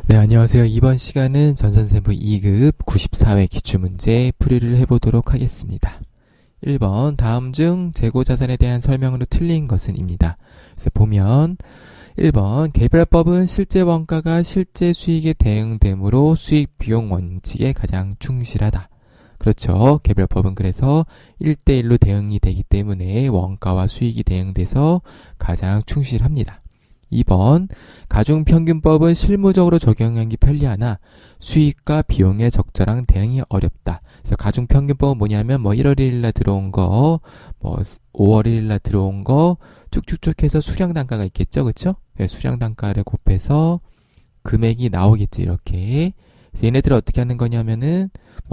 네, 안녕하세요. 이번 시간은 전산세무 2급 94회 기출문제 풀이를 해보도록 하겠습니다. 1번, 다음 중 재고자산에 대한 설명으로 틀린 것은 입니다. 그래서 보면 1번, 개별법은 실제 원가가 실제 수익에 대응되므로 수익 비용 원칙에 가장 충실하다. 그렇죠. 개별법은 그래서 1대1로 대응이 되기 때문에 원가와 수익이 대응돼서 가장 충실합니다. 2번, 가중평균법은 실무적으로 적용하기 편리하나 수익과 비용의 적절한 대응이 어렵다. 그래서 가중평균법은 뭐냐면 1월 1일날 들어온 거, 5월 1일날 들어온 거 쭉쭉쭉 해서 수량 단가가 있겠죠, 그렇죠? 네, 수량 단가를 곱해서 금액이 나오겠죠, 이렇게. 그래서 얘네들을 어떻게 하는 거냐면은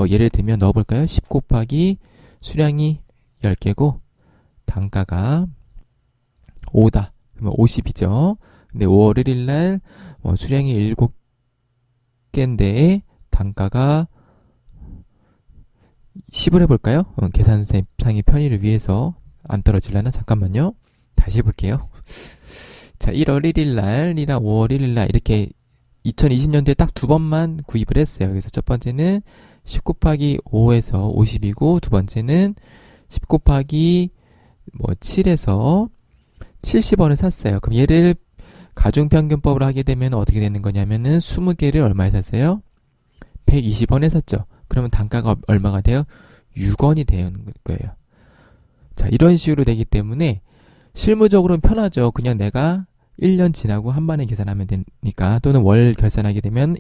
예를 들면 넣어볼까요? 10 곱하기 수량이 10개고 단가가 5다. 그러면 50이죠. 근데 5월 1일 날 수량이 7개인데 단가가 10을 해볼까요? 계산상의 편의를 위해서 안 떨어지려나? 잠깐만요. 다시 해볼게요. 자, 1월 1일 날이랑 5월 1일 날 이렇게 2020년도에 딱 두 번만 구입을 했어요. 그래서 첫 번째는 10 곱하기 5에서 50이고 두 번째는 10 곱하기 7에서 70원을 샀어요. 그럼 얘를 가중평균법으로 하게 되면 어떻게 되는 거냐면은 20개를 얼마에 샀어요? 120원에 샀죠. 그러면 단가가 얼마가 돼요? 6원이 되는 거예요. 자, 이런 식으로 되기 때문에 실무적으로는 편하죠. 그냥 내가 1년 지나고 한 번에 계산하면 되니까, 또는 월 결산하게 되면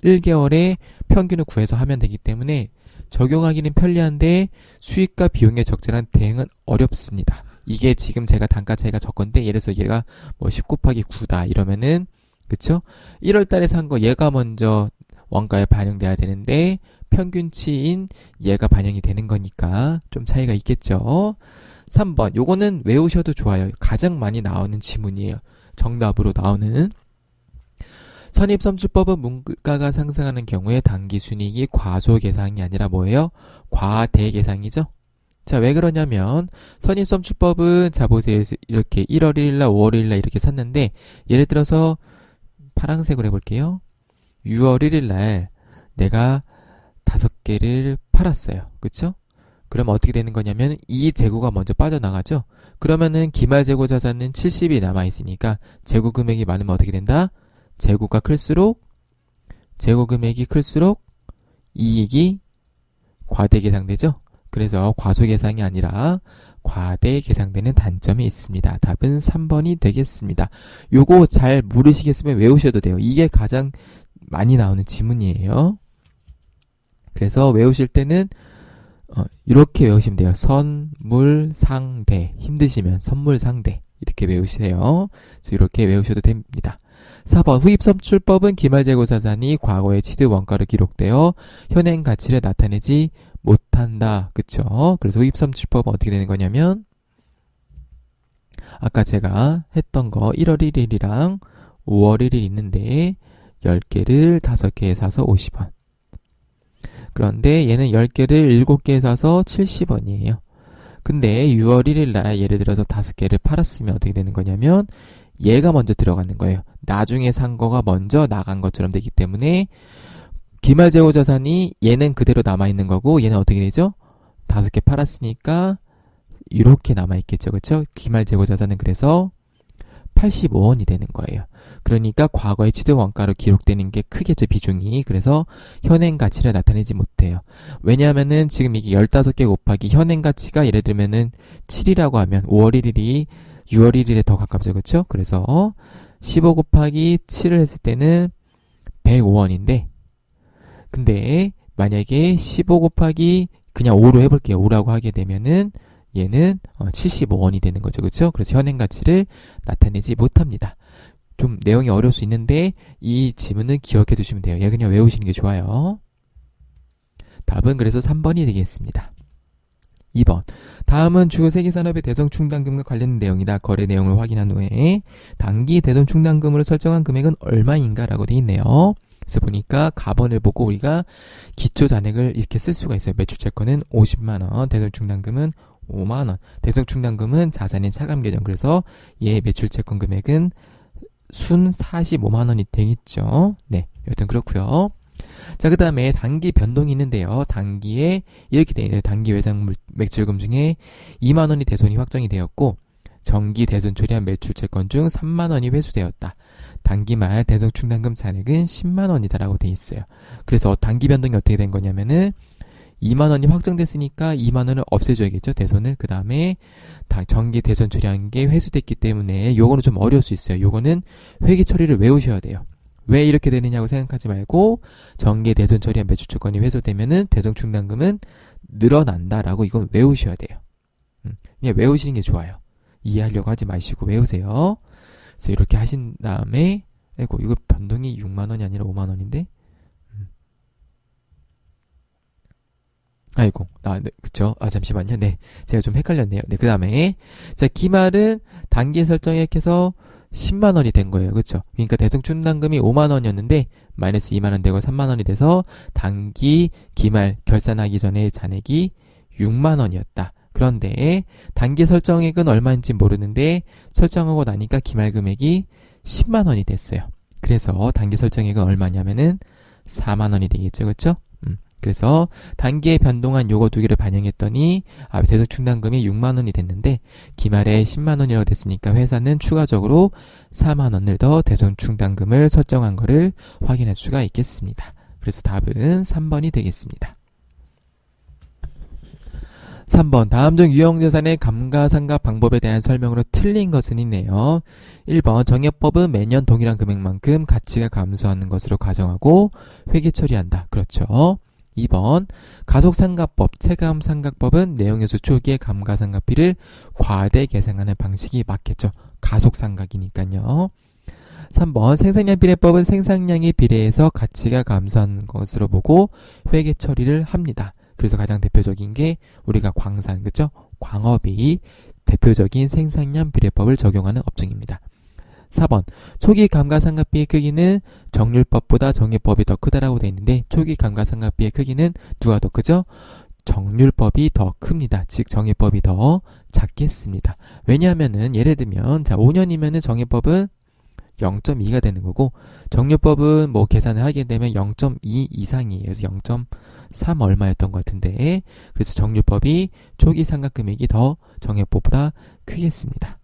1개월에 평균을 구해서 하면 되기 때문에 적용하기는 편리한데 수익과 비용의 적절한 대응은 어렵습니다. 이게 지금 제가 단가 차이가 적건데, 예를 들어서 얘가 10 곱하기 9다 이러면은, 그쵸? 1월 달에 산 거 얘가 먼저 원가에 반영돼야 되는데 평균치인 얘가 반영이 되는 거니까 좀 차이가 있겠죠. 3번, 요거는 외우셔도 좋아요. 가장 많이 나오는 지문이에요. 정답으로 나오는. 선입선출법은 물가가 상승하는 경우에 당기순이익이 과소계상이 아니라 뭐예요? 과대계상이죠. 자, 왜 그러냐면 선입선출법은, 자 보세요. 이렇게 1월 1일날 5월 1일날 이렇게 샀는데, 예를 들어서 파란색으로 해볼게요. 6월 1일날 내가 5개를 팔았어요. 그쵸? 그럼 어떻게 되는 거냐면 이 재고가 먼저 빠져나가죠. 그러면은 기말 재고 자산은 70이 남아있으니까 재고 금액이 많으면 어떻게 된다? 재고가 클수록, 재고 금액이 클수록 이익이 과대 계상되죠. 그래서 과소 계상이 아니라 과대 계상되는 단점이 있습니다. 답은 3번이 되겠습니다. 요거 잘 모르시겠으면 외우셔도 돼요. 이게 가장 많이 나오는 지문이에요. 그래서 외우실 때는 이렇게 외우시면 돼요. 선물상대. 힘드시면 선물상대 이렇게 외우세요. 이렇게 외우셔도 됩니다. 4번, 후입선출법은 기말재고자산이 과거의 취득 원가로 기록되어 현행 가치를 나타내지 못한다. 그쵸? 그래서 후입선출법은 어떻게 되는 거냐면, 아까 제가 했던 거 1월 1일이랑 5월 1일 있는데 10개를 5개에 사서 50원. 그런데 얘는 10개를 7개에 사서 70원이에요. 근데 6월 1일 날 예를 들어서 5개를 팔았으면 어떻게 되는 거냐면 얘가 먼저 들어가는 거예요. 나중에 산 거가 먼저 나간 것처럼 되기 때문에 기말재고자산이 얘는 그대로 남아있는 거고, 얘는 어떻게 되죠? 5개 팔았으니까 이렇게 남아있겠죠. 그쵸? 기말재고자산은 그래서 85원이 되는 거예요. 그러니까 과거의 취득 원가로 기록되는 게 크겠죠, 비중이. 그래서 현행 가치를 나타내지 못해요. 왜냐하면은 지금 이게 15개 곱하기 현행 가치가 예를 들면은 7이라고 하면 5월 1일이 6월 1일에 더 가깝죠, 그쵸? 그래서 15 곱하기 7을 했을 때는 105원인데, 근데 만약에 15 곱하기 그냥 5로 해볼게요. 5라고 하게 되면은 얘는 75원이 되는 거죠. 그렇죠? 그래서 현행 가치를 나타내지 못합니다. 좀 내용이 어려울 수 있는데 이 지문은 기억해 두시면 돼요. 얘 그냥 외우시는 게 좋아요. 답은 그래서 3번이 되겠습니다. 2번, 다음은 주요 세계산업의 대성충당금과 관련된 내용이다. 거래 내용을 확인한 후에 단기 대성충당금으로 설정한 금액은 얼마인가 라고 되어 있네요. 그래서 보니까 가번을 보고 우리가 기초 잔액을 이렇게 쓸 수가 있어요. 매출채권은 50만원, 대성충당금은 5만원. 대성충당금은 자산인 차감계정. 그래서 얘 매출채권 금액은 순 45만원이 되겠죠. 네. 여튼 그렇고요. 자, 그 다음에 단기 변동이 있는데요. 단기에 이렇게 되어 있네요. 단기 외상 매출금 중에 2만 원이 대손이 확정이 되었고 정기 대손 처리한 매출채권 중 3만 원이 회수되었다. 단기 말 대손 충당금 잔액은 10만 원이다라고 되어 있어요. 그래서 단기 변동이 어떻게 된 거냐면은 2만 원이 확정됐으니까 2만 원을 없애줘야겠죠. 대손을. 그 다음에 정기 대손 처리한 게 회수됐기 때문에 요거는 좀 어려울 수 있어요. 요거는 회계 처리를 외우셔야 돼요. 왜 이렇게 되느냐고 생각하지 말고 정기 대손 처리한 매출채권이 회수되면은 대손 충당금은 늘어난다라고 이건 외우셔야 돼요. 그냥 외우시는 게 좋아요. 이해하려고 하지 마시고 외우세요. 그래서 이렇게 하신 다음에 아이고 이거 변동이 6만 원이 아니라 5만 원인데 아이고 네, 그쵸? 잠시만요. 네, 제가 좀 헷갈렸네요. 네, 그 다음에 자 기말은 단기 설정액해서 10만 원이 된 거예요. 그쵸? 그러니까 대손 충당금이 5만 원이었는데 마이너스 2만 원 되고 3만 원이 돼서 단기 기말 결산하기 전에 잔액이 6만 원이었다. 그런데 단기 설정액은 얼마인지 모르는데 설정하고 나니까 기말 금액이 10만 원이 됐어요. 그래서 단기 설정액은 얼마냐면은 4만 원이 되겠죠. 그쵸? 그래서 단기에 변동한 요거 두 개를 반영했더니 대손 충당금이 6만 원이 됐는데 기말에 10만 원이라고 됐으니까 회사는 추가적으로 4만 원을 더 대손 충당금을 설정한 거를 확인할 수가 있겠습니다. 그래서 답은 3번이 되겠습니다. 3번 다음 중 유형자산의 감가상각 방법에 대한 설명으로 틀린 것은 있네요. 1번 정액법은 매년 동일한 금액만큼 가치가 감소하는 것으로 가정하고 회계 처리한다. 그렇죠. 2번 가속상각법, 체감상각법은 내용요소 초기의 감가상각비를 과대 계산하는 방식이 맞겠죠. 가속상각이니까요. 3번 생산량 비례법은 생산량에 비례해서 가치가 감소하는 것으로 보고 회계 처리를 합니다. 그래서 가장 대표적인 게 우리가 광산, 그쵸? 광업이 대표적인 생산량 비례법을 적용하는 업종입니다. 4번 초기 감가상각비의 크기는 정률법보다 정액법이 더 크다라고 되어 있는데 초기 감가상각비의 크기는 누가 더 크죠? 정률법이 더 큽니다. 즉 정액법이 더 작겠습니다. 왜냐하면은 예를 들면 자 5년이면은 정액법은 0.2가 되는 거고 정률법은 뭐 계산을 하게 되면 0.2 이상이에요. 그래서 0.3 얼마였던 것 같은데 그래서 정률법이 초기 상각금액이 더 정액법보다 크겠습니다.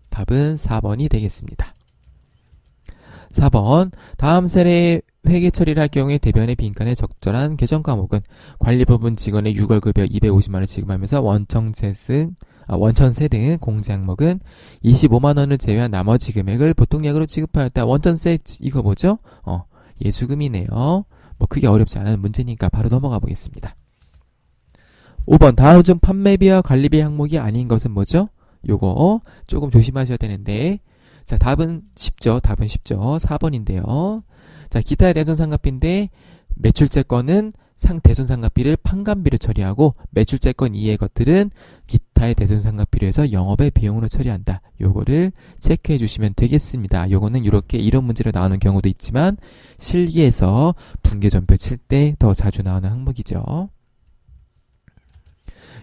답은 4번이 되겠습니다. 4번 다음 사례 회계 처리를 할 경우에 대변의 빈칸에 적절한 계정 과목은 관리부분 직원의 6월급여 250만원을 지급하면서 원천세 등 공제 항목은 25만원을 제외한 나머지 금액을 보통약으로 지급하였다. 원천세 이거 뭐죠? 예수금이네요. 뭐 크게 어렵지 않은 문제니까 바로 넘어가 보겠습니다. 5번 다음 중 판매비와 관리비 항목이 아닌 것은 뭐죠? 요거 조금 조심하셔야 되는데 자 답은 쉽죠. 4번인데요. 자 기타의 대손상각비인데 매출채권은 대손상각비를 판관비로 처리하고 매출채권 이외의 것들은 기타의 대손상각비로 해서 영업의 비용으로 처리한다. 요거를 체크해 주시면 되겠습니다. 요거는 이렇게 이런 문제로 나오는 경우도 있지만 실기에서 분계전표 칠 때 더 자주 나오는 항목이죠.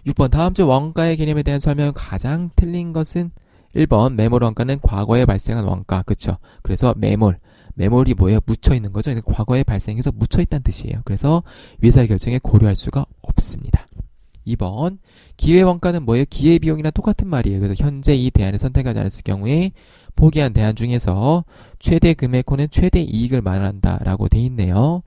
6번 다음 주 원가의 개념에 대한 설명 가장 틀린 것은 1번 매몰 원가는 과거에 발생한 원가. 그쵸? 그래서 매몰이 뭐예요? 묻혀있는 거죠. 과거에 발생해서 묻혀있다는 뜻이에요. 그래서 위사 결정에 고려할 수가 없습니다. 2번 기회원가는 뭐예요? 기회비용이랑 똑같은 말이에요. 그래서 현재 이 대안을 선택하지 않았을 경우에 포기한 대안 중에서 최대 금액 혹은 최대 이익을 말한다 라고 돼 있네요.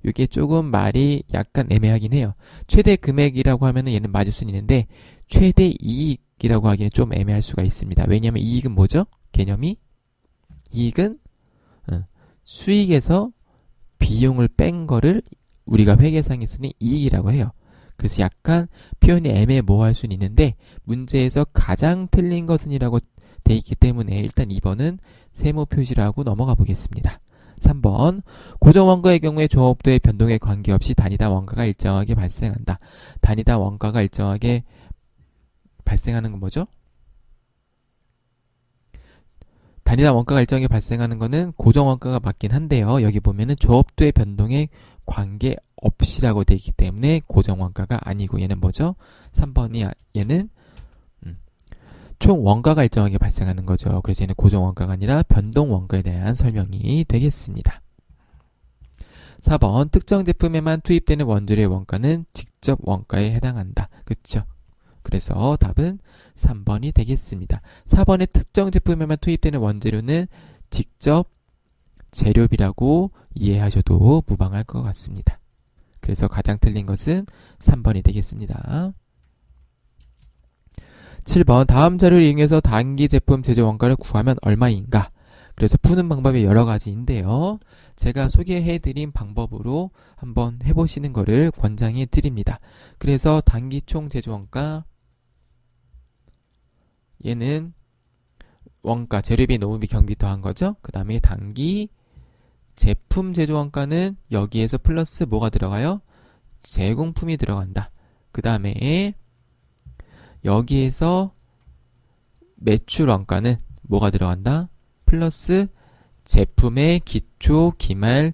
이게 조금 말이 약간 애매하긴 해요. 최대 금액이라고 하면은 얘는 맞을 수는 있는데 최대 이익이라고 하기는 좀 애매할 수가 있습니다. 왜냐하면 이익은 뭐죠? 개념이 이익은 수익에서 비용을 뺀 거를 우리가 회계상에서는 이익이라고 해요. 그래서 약간 표현이 애매모호할 수는 있는데 문제에서 가장 틀린 것은 이라고 돼 있기 때문에 일단 2번은 세모 표시라고 넘어가 보겠습니다. 3번 고정원가의 경우에 조합도의 변동에 관계없이 단위당 원가가 일정하게 발생한다. 단위당 원가가 일정하게 발생하는 건 뭐죠? 단위당 원가가 일정하게 발생하는 거는 고정원가가 맞긴 한데요. 여기 보면은 조합도의 변동에 관계없이라고 되어 있기 때문에 고정원가가 아니고 얘는 뭐죠? 3번이 얘는 총 원가가 일정하게 발생하는 거죠. 그래서 얘는 고정 원가가 아니라 변동 원가에 대한 설명이 되겠습니다. 4번 특정 제품에만 투입되는 원재료의 원가는 직접 원가에 해당한다. 그쵸? 그래서 답은 3번이 되겠습니다. 4번의 특정 제품에만 투입되는 원재료는 직접 재료비라고 이해하셔도 무방할 것 같습니다. 그래서 가장 틀린 것은 3번이 되겠습니다. 7번 다음 자료를 이용해서 단기 제품 제조 원가를 구하면 얼마인가? 그래서 푸는 방법이 여러 가지인데요. 제가 소개해드린 방법으로 한번 해보시는 것을 권장해 드립니다. 그래서 단기 총 제조 원가, 얘는 원가, 재료비, 노무비, 경비 더한 거죠. 그 다음에 단기 제품 제조 원가는 여기에서 플러스 뭐가 들어가요? 제공품이 들어간다. 그 다음에 여기에서 매출 원가는 뭐가 들어간다? 플러스 제품의 기초, 기말,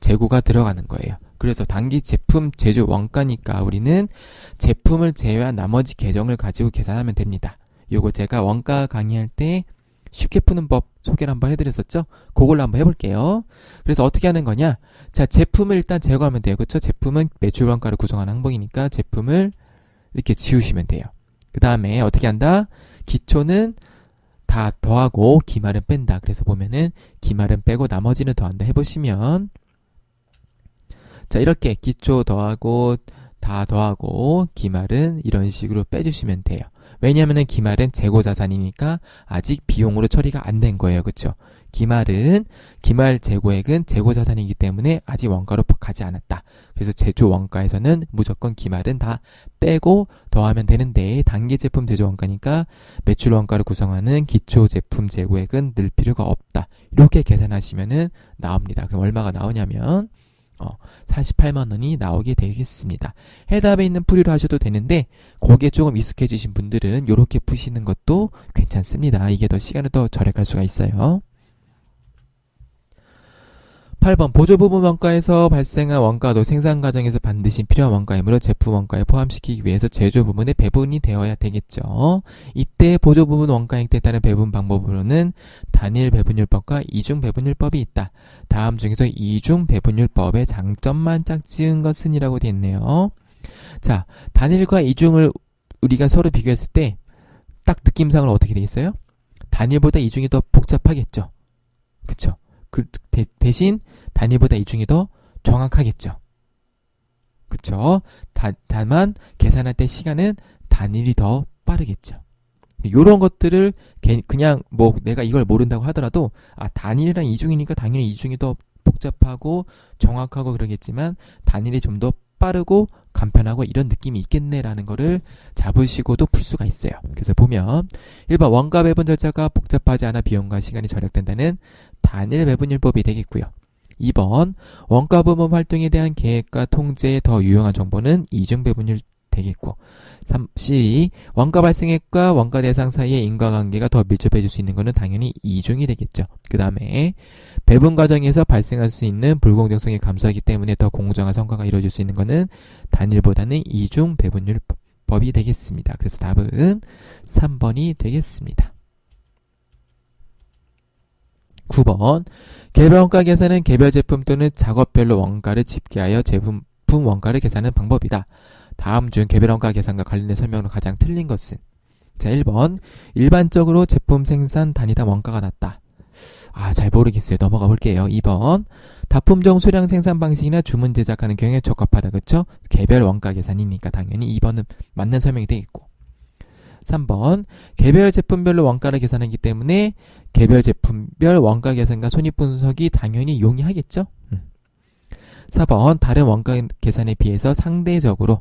재고가 들어가는 거예요. 그래서 단기 제품 제조 원가니까 우리는 제품을 제외한 나머지 계정을 가지고 계산하면 됩니다. 요거 제가 원가 강의할 때 쉽게 푸는 법 소개를 한번 해드렸었죠? 그걸로 한번 해볼게요. 그래서 어떻게 하는 거냐? 자, 제품을 일단 제거하면 돼요. 그쵸? 제품은 매출 원가를 구성하는 항목이니까 제품을 이렇게 지우시면 돼요. 그 다음에 어떻게 한다? 기초는 다 더하고 기말은 뺀다. 그래서 보면은 기말은 빼고 나머지는 더한다 해보시면, 자, 이렇게 기초 더하고 다 더하고 기말은 이런 식으로 빼주시면 돼요. 왜냐하면 기말은 재고자산이니까 아직 비용으로 처리가 안 된 거예요. 그쵸? 기말 재고액은 재고자산이기 때문에 아직 원가로 가지 않았다. 그래서 제조 원가에서는 무조건 기말은 다 빼고 더하면 되는데, 단기 제품 제조 원가니까 매출 원가를 구성하는 기초 제품 재고액은 넣을 필요가 없다. 이렇게 계산하시면은 나옵니다. 그럼 얼마가 나오냐면 48만 원이 나오게 되겠습니다. 해답에 있는 풀이로 하셔도 되는데, 거기에 조금 익숙해지신 분들은 이렇게 푸시는 것도 괜찮습니다. 이게 더 시간을 더 절약할 수가 있어요. 8번 보조부분 원가에서 발생한 원가도 생산 과정에서 반드시 필요한 원가이므로 제품 원가에 포함시키기 위해서 제조 부분에 배분이 되어야 되겠죠. 이때 보조부분 원가액에 따른 배분 방법으로는 단일 배분율법과 이중 배분율법이 있다. 다음 중에서 이중 배분율법의 장점만 짝지은 것은 이라고 되어 있네요. 자, 단일과 이중을 우리가 서로 비교했을 때 딱 느낌상으로 어떻게 되어 있어요? 단일보다 이중이 더 복잡하겠죠. 그쵸? 대신 단일보다 이중이 더 정확하겠죠. 그쵸? 다만 계산할 때 시간은 단일이 더 빠르겠죠. 요런 것들을 그냥 뭐 내가 이걸 모른다고 하더라도 단일이랑 이중이니까 당연히 이중이 더 복잡하고 정확하고 그러겠지만 단일이 좀 더 빠르고 간편하고 이런 느낌이 있겠네라는 거를 잡으시고도 풀 수가 있어요. 그래서 보면 1번 원가 배분 절차가 복잡하지 않아 비용과 시간이 절약된다는 단일 배분율법이 되겠고요. 2번 원가 부문 활동에 대한 계획과 통제에 더 유용한 정보는 이중 배분율 되겠고, 3C 원가 발생액과 원가 대상 사이의 인과관계가 더 밀접해질 수 있는 것은 당연히 이중이 되겠죠. 그 다음에 배분 과정에서 발생할 수 있는 불공정성이 감소하기 때문에 더 공정한 성과가 이루어질 수 있는 것은 단일보다는 이중 배분율법이 되겠습니다. 그래서 답은 3번이 되겠습니다. 9번 개별 원가 계산은 개별 제품 또는 작업별로 원가를 집계하여 제품 원가를 계산하는 방법이다. 다음 중 개별 원가 계산과 관련된 설명으로 가장 틀린 것은? 자, 1번 일반적으로 제품 생산 단위당 원가가 낮다. 잘 모르겠어요. 넘어가 볼게요. 2번 다품종 소량 생산 방식이나 주문 제작하는 경우에 적합하다. 그쵸? 개별 원가 계산이니까 당연히 2번은 맞는 설명이 되겠고, 3번 개별 제품별로 원가를 계산하기 때문에 개별 제품별 원가 계산과 손익분석이 당연히 용이하겠죠. 4번 다른 원가 계산에 비해서 상대적으로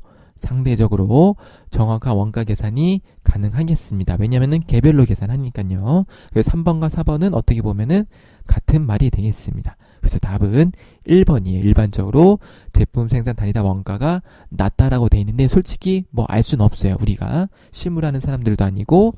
정확한 원가 계산이 가능하겠습니다. 왜냐면은 개별로 계산하니까요. 그래서 3번과 4번은 어떻게 보면은 같은 말이 되겠습니다. 그래서 답은 1번이에요. 일반적으로 제품 생산 단위당 원가가 낮다라고 돼 있는데 솔직히 뭐 알 수는 없어요. 우리가 실무하는 사람들도 아니고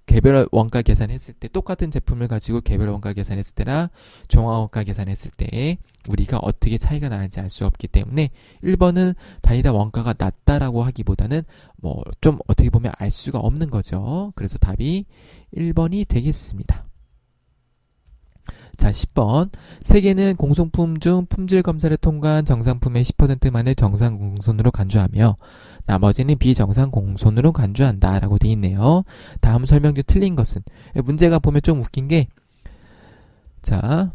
개별 원가 계산했을 때 똑같은 제품을 가지고 개별 원가 계산했을 때나 종합 원가 계산했을 때 우리가 어떻게 차이가 나는지 알 수 없기 때문에 1번은 다니다 원가가 낮다라고 하기보다는 뭐 좀 어떻게 보면 알 수가 없는 거죠. 그래서 답이 1번이 되겠습니다. 자, 10번. 세계는 공송품 중 품질 검사를 통과한 정상품의 10%만을 정상 공손으로 간주하며 나머지는 비정상 공손으로 간주한다 라고 되어 있네요. 다음 설명 중 틀린 것은, 문제가 보면 좀 웃긴 게, 자,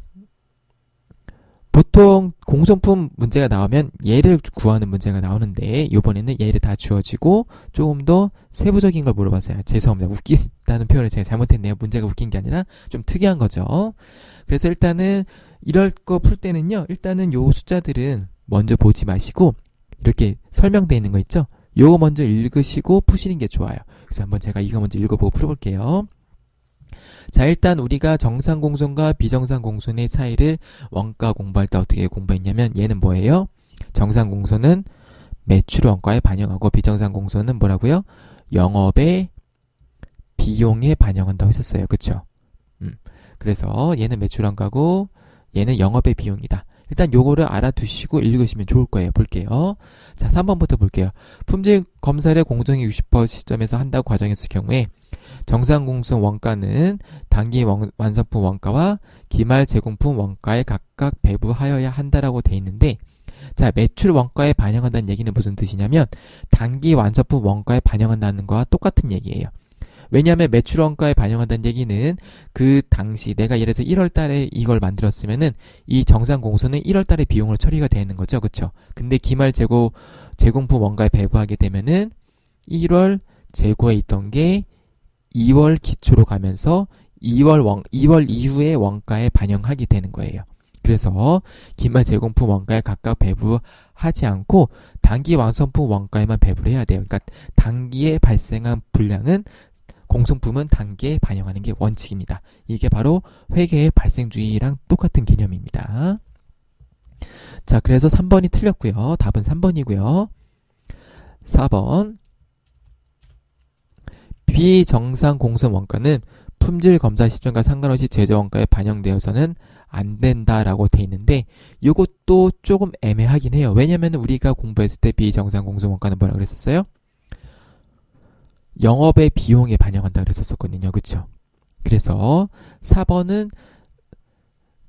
보통 공송품 문제가 나오면 얘를 구하는 문제가 나오는데 이번에는 얘를 다 주어지고 조금 더 세부적인 걸 물어봤어요. 죄송합니다. 웃긴다는 표현을 제가 잘못했네요. 문제가 웃긴 게 아니라 좀 특이한 거죠. 그래서 일단은 이럴 거 풀 때는요. 일단은 요 숫자들은 먼저 보지 마시고 이렇게 설명되어 있는 거 있죠. 요거 먼저 읽으시고 푸시는 게 좋아요. 그래서 한번 제가 이거 먼저 읽어보고 풀어볼게요. 자, 일단 우리가 정상 공손과 비정상 공손의 차이를 원가 공부할 때 어떻게 공부했냐면 얘는 뭐예요? 정상 공손은 매출 원가에 반영하고 비정상 공손은 뭐라고요? 영업의 비용에 반영한다고 했었어요. 그쵸? 그래서 얘는 매출 원가고 얘는 영업의 비용이다. 일단 요거를 알아두시고 읽으시면 좋을 거예요. 볼게요. 자, 3번부터 볼게요. 품질 검사를 공정위 60% 시점에서 한다고 과정했을 경우에 정상 공손 원가는 단기 완성품 원가와 기말 제공품 원가에 각각 배부하여야 한다라고 돼 있는데, 자, 매출 원가에 반영한다는 얘기는 무슨 뜻이냐면 단기 완성품 원가에 반영한다는 거와 똑같은 얘기예요. 왜냐하면 매출 원가에 반영한다는 얘기는 그 당시 내가 예를 들어서 1월 달에 이걸 만들었으면은 이 정상 공소는 1월 달에 비용으로 처리가 되는 거죠. 그쵸? 근데 기말 제공품 원가에 배부하게 되면은 1월 재고에 있던 게 2월 기초로 가면서 2월 이후에 원가에 반영하게 되는 거예요. 그래서 기말 제공품 원가에 각각 배부하지 않고 단기 완성품 원가에만 배부를 해야 돼요. 그러니까 단기에 발생한 분량은 공송품은 단기에 반영하는 게 원칙입니다. 이게 바로 회계의 발생주의랑 똑같은 개념입니다. 자, 그래서 3번이 틀렸고요. 답은 3번이고요. 4번. 비정상 공선 원가는 품질 검사 시점과 상관없이 제조 원가에 반영되어서는 안 된다라고 돼 있는데 이것도 조금 애매하긴 해요. 왜냐면 우리가 공부했을 때 비정상 공선 원가는 뭐라고 그랬었어요? 영업의 비용에 반영한다 그랬었거든요. 그쵸? 그래서 4번은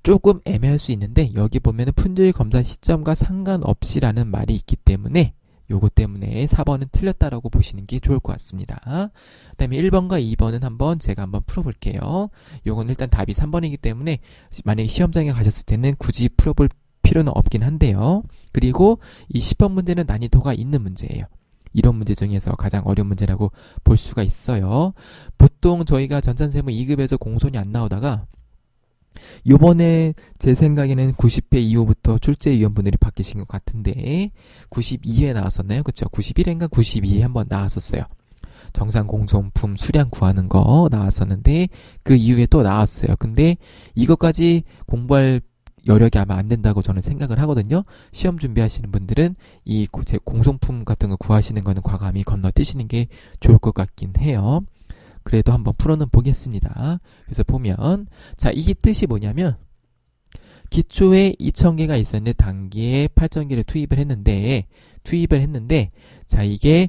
조금 애매할 수 있는데 여기 보면은 품질 검사 시점과 상관없이라는 말이 있기 때문에 요것 때문에 4번은 틀렸다라고 보시는 게 좋을 것 같습니다. 그 다음에 1번과 2번은 제가 한번 풀어볼게요. 요건 일단 답이 3번이기 때문에 만약에 시험장에 가셨을 때는 굳이 풀어볼 필요는 없긴 한데요. 그리고 이 10번 문제는 난이도가 있는 문제예요. 이런 문제 중에서 가장 어려운 문제라고 볼 수가 있어요. 보통 저희가 전산세무 2급에서 공손이 안 나오다가 요번에 제 생각에는 90회 이후부터 출제위원분들이 바뀌신 것 같은데 92회 나왔었나요? 그쵸? 91회인가 92회 한번 나왔었어요. 정상 공손품 수량 구하는 거 나왔었는데 그 이후에 또 나왔어요. 근데 이것까지 공부할 여력이 아마 안 된다고 저는 생각을 하거든요. 시험 준비하시는 분들은 이 제 공송품 같은 거 구하시는 거는 과감히 건너뛰시는 게 좋을 것 같긴 해요. 그래도 한번 풀어는 보겠습니다. 그래서 보면 자, 이 뜻이 뭐냐면 기초에 2,000개가 있었는데 단기에 8,000개를 투입을 했는데 자, 이게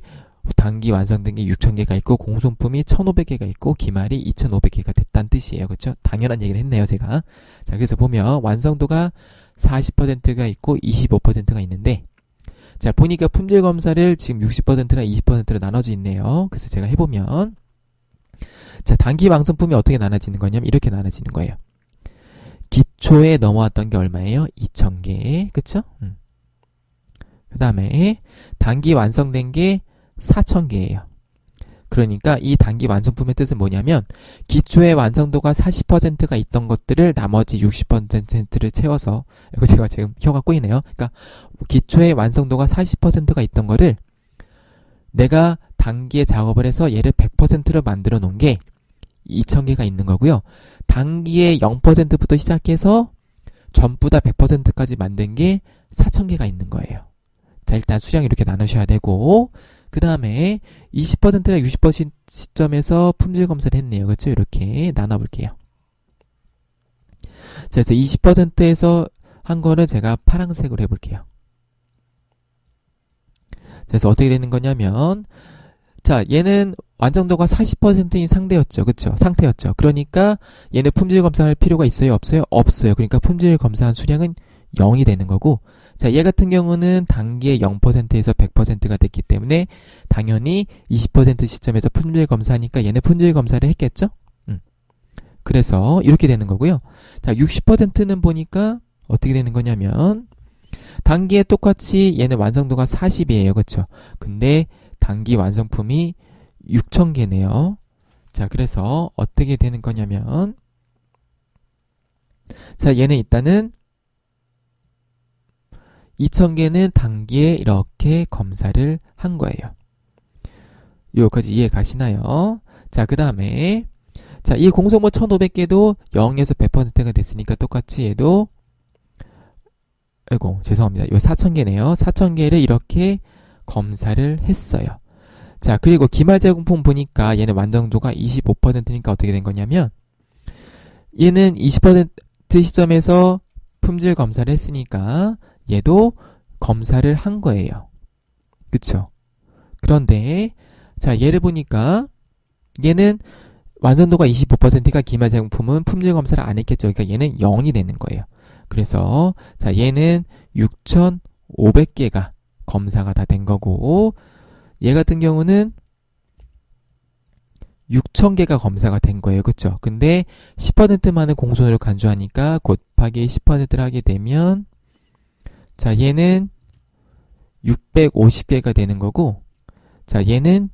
단기 완성된 게 6,000개가 있고 공송품이 1,500개가 있고 기말이 2,500개가 됐다는 뜻이에요. 그렇죠? 당연한 얘기를 했네요, 제가. 자, 그래서 보면 완성도가 40%가 있고 25%가 있는데 자, 보니까 품질 검사를 지금 60%나 20%로 나눠져 있네요. 그래서 제가 해보면 자, 단기 완성품이 어떻게 나눠지는 거냐면 이렇게 나눠지는 거예요. 기초에 넘어왔던 게 얼마예요? 2,000개. 그쵸? 그 다음에 단기 완성된 게 4,000개예요. 그러니까 이 단기 완성품의 뜻은 뭐냐면 기초의 완성도가 40%가 있던 것들을 나머지 60%를 채워서 이거 제가 지금 혀가 꼬이네요. 그러니까 기초의 완성도가 40%가 있던 거를 내가 단기에 작업을 해서 얘를 100%로 만들어 놓은 게 2,000개가 있는 거고요. 단기에 0%부터 시작해서 전부 다 100%까지 만든 게 4,000개가 있는 거예요. 자, 일단 수량 이렇게 나누셔야 되고 그 다음에 20%랑 60% 시점에서 품질 검사를 했네요. 그렇죠? 이렇게 나눠볼게요. 자, 그래서 20%에서 한 거를 제가 파란색으로 해볼게요. 그래서 어떻게 되는 거냐면, 자, 얘는 완성도가 40%인 상태였죠. 그러니까 얘는 품질 검사할 필요가 있어요? 없어요? 없어요. 그러니까 품질 검사한 수량은 0이 되는 거고, 자, 얘 같은 경우는 단기에 0%에서 100%가 됐기 때문에 당연히 20% 시점에서 품질 검사하니까 얘는 품질 검사를 했겠죠? 그래서 이렇게 되는 거고요. 자, 60%는 보니까 어떻게 되는 거냐면, 단기에 똑같이 얘는 완성도가 40이에요. 그렇죠? 근데 단기 완성품이 6,000개네요. 자, 그래서 어떻게 되는 거냐면, 자, 얘는 일단은 2,000개는 단기에 이렇게 검사를 한 거예요. 여기까지 이해 가시나요? 자, 그 다음에, 자, 이 공소모 1,500개도 0에서 100%가 됐으니까 똑같이 얘도, 아이고, 죄송합니다. 이거 4,000개네요. 4,000개를 이렇게 검사를 했어요. 자, 그리고 기말 제공품 보니까 얘는 완성도가 25%니까 어떻게 된 거냐면, 얘는 20% 시점에서 품질 검사를 했으니까 얘도 검사를 한 거예요. 그쵸? 그런데 자, 얘를 보니까 얘는 완성도가 25%니까 기말 제공품은 품질 검사를 안 했겠죠. 그러니까 얘는 0이 되는 거예요. 그래서 자, 얘는 6,500개가 검사가 다 된 거고, 얘 같은 경우는 6,000개가 검사가 된 거예요. 그쵸? 근데 10%만을 공소노력 간주하니까 곱하기 10%를 하게 되면, 자, 얘는 650개가 되는 거고, 자, 얘는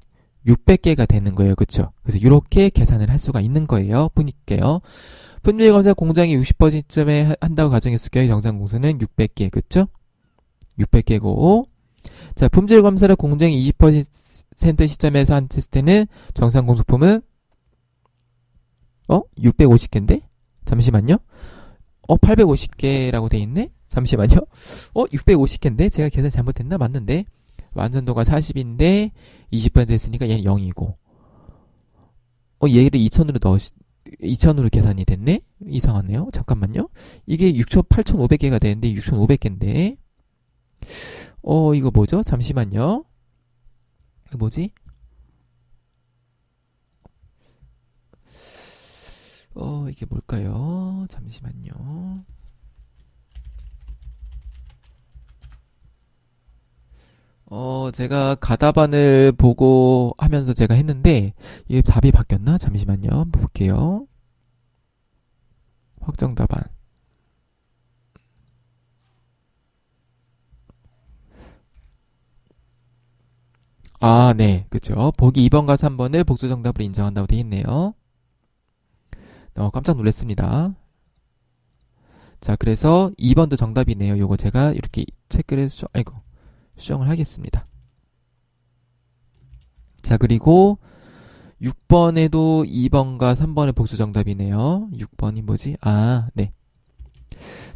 600개가 되는 거예요. 그쵸? 그래서 이렇게 계산을 할 수가 있는 거예요. 보니까요. 품질 검사 공정이 60%쯤에 한다고 가정했을 경우 정상 공소는 600개. 그쵸? 600개고, 자, 품질 검사를 공정이 20% 시점에서 했을 때는 정상 공소품은 650개인데? 잠시만요. 850개라고 돼 있네? 잠시만요. 650개인데? 제가 계산 잘못했나? 맞는데. 완전도가 40인데 20% 했으니까 얘는 0이고. 얘를 2,000으로 계산이 됐네? 이상하네요. 잠깐만요. 이게 8,500개가 되는데 6,500개인데. 이거 뭐죠? 잠시만요. 이거 뭐지? 이게 뭘까요? 잠시만요. 제가 가다반을 보고 하면서 제가 했는데, 이게 답이 바뀌었나? 잠시만요. 한번 볼게요. 확정 답안. 아, 네. 그쵸. 보기 2번과 3번을 복수 정답으로 인정한다고 되어 있네요. 깜짝 놀랐습니다. 자, 그래서 2번도 정답이네요. 요거 제가 이렇게 체크를 수정을 하겠습니다. 자, 그리고 6번에도 2번과 3번의 복수 정답이네요. 6번이 뭐지? 아, 네.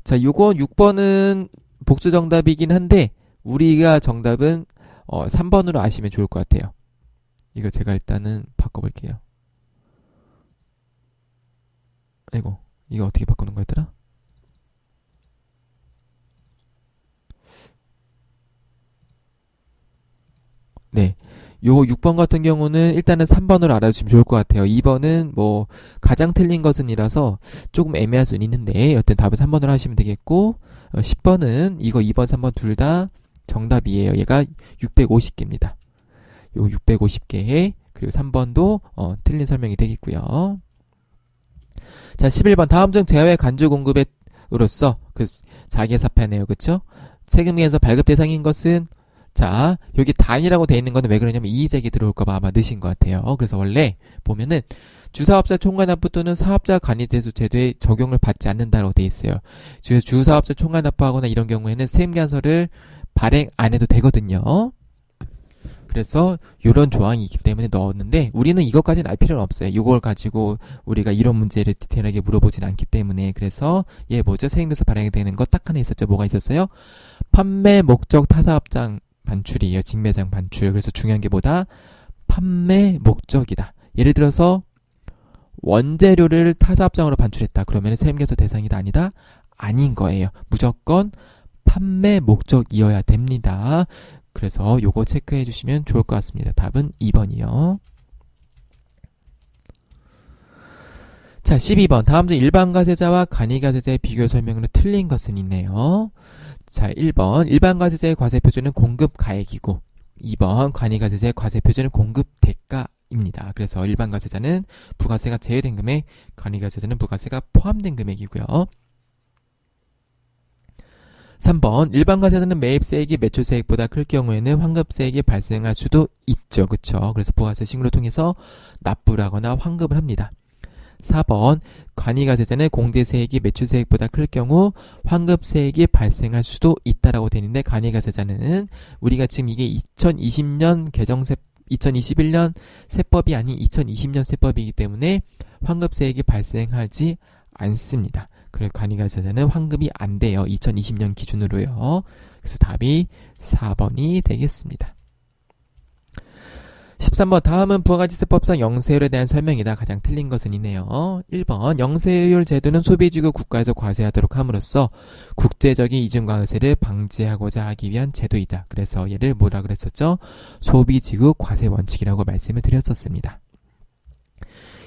자, 요거 6번은 복수 정답이긴 한데, 우리가 정답은 3번으로 아시면 좋을 것 같아요. 이거 제가 일단은 바꿔볼게요. 아이고, 이거 어떻게 바꾸는 거였더라? 네. 요 6번 같은 경우는 일단은 3번으로 알아주시면 좋을 것 같아요. 2번은 뭐 가장 틀린 것은 이라서 조금 애매할 수는 있는데 여튼 답은 3번으로 하시면 되겠고, 10번은 이거 2번, 3번 둘 다 정답이에요. 얘가 650개입니다. 요 650개, 그리고 3번도 틀린 설명이 되겠고요. 자, 11번 다음 중 제외 간주 공급으로서 자기의 사표네요. 그쵸? 세금에서 발급 대상인 것은, 자, 여기 단이라고 되어 있는 거는 왜 그러냐면 이의제기 들어올까봐 아마 넣으신 것 같아요. 그래서 원래 보면은 주사업자 총괄납부 또는 사업자 간이대수 제도에 적용을 받지 않는다고 되어 있어요. 주사업자 총괄납부하거나 이런 경우에는 세금계산서를 발행 안 해도 되거든요. 그래서 이런 조항이 있기 때문에 넣었는데, 우리는 이것까지는 알 필요는 없어요. 이걸 가지고 우리가 이런 문제를 디테일하게 물어보진 않기 때문에. 그래서 얘 뭐죠? 세금에서 발행이 되는 거 딱 하나 있었죠. 뭐가 있었어요? 판매 목적 타사업장 반출이에요. 직매장 반출. 그래서 중요한 게 뭐다? 판매 목적이다. 예를 들어서 원재료를 타사업장으로 반출했다. 그러면 세무계산 대상이다 아니다? 아닌 거예요. 무조건 판매 목적이어야 됩니다. 그래서 요거 체크해 주시면 좋을 것 같습니다. 답은 2번이요. 자, 12번. 다음 중 일반과세자와 간이과세자의 비교 설명으로 틀린 것은 있네요. 자, 1번. 일반과세자의 과세표준은 공급가액이고 2번. 간이과세자의 과세표준은 공급대가입니다. 그래서 일반과세자는 부가세가 제외된 금액, 간이과세자는 부가세가 포함된 금액이고요. 3번. 일반과세자는 매입세액이 매출세액보다 클 경우에는 환급세액이 발생할 수도 있죠. 그쵸? 그래서 부가세 신고를 통해서 납부를 하거나 환급을 합니다. 4번. 간이과세자는 공제세액이 매출세액보다 클 경우 환급세액이 발생할 수도 있다라고 되어 있는데, 간이과세자는 우리가 지금 이게 2020년 2021년 세법이 아닌 2020년 세법이기 때문에 환급세액이 발생하지 않습니다. 그래서 간이과세자는 환급이 안 돼요. 2020년 기준으로요. 그래서 답이 4번이 되겠습니다. 13번. 다음은 부가가치세법상 영세율에 대한 설명이다. 가장 틀린 것은 이네요. 1번. 영세율 제도는 소비지구 국가에서 과세하도록 함으로써 국제적인 이중과세를 방지하고자 하기 위한 제도이다. 그래서 얘를 뭐라 그랬었죠? 소비지구 과세 원칙이라고 말씀을 드렸었습니다.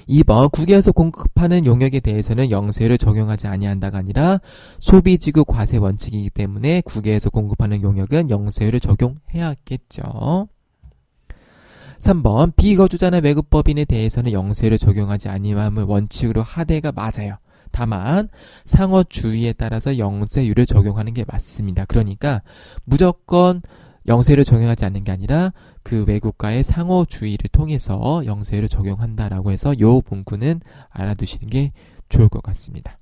2번. 국외에서 공급하는 용역에 대해서는 영세율을 적용하지 아니한다가 아니라 소비지구 과세 원칙이기 때문에 국외에서 공급하는 용역은 영세율을 적용해야겠죠. 3번. 비거주자나 외국법인에 대해서는 영세율을 적용하지 아니함을 원칙으로 하되가 맞아요. 다만 상호 주의에 따라서 영세율을 적용하는 게 맞습니다. 그러니까 무조건 영세율을 적용하지 않는 게 아니라 그 외국과의 상호 주의를 통해서 영세율을 적용한다라고 해서 요 문구는 알아두시는 게 좋을 것 같습니다.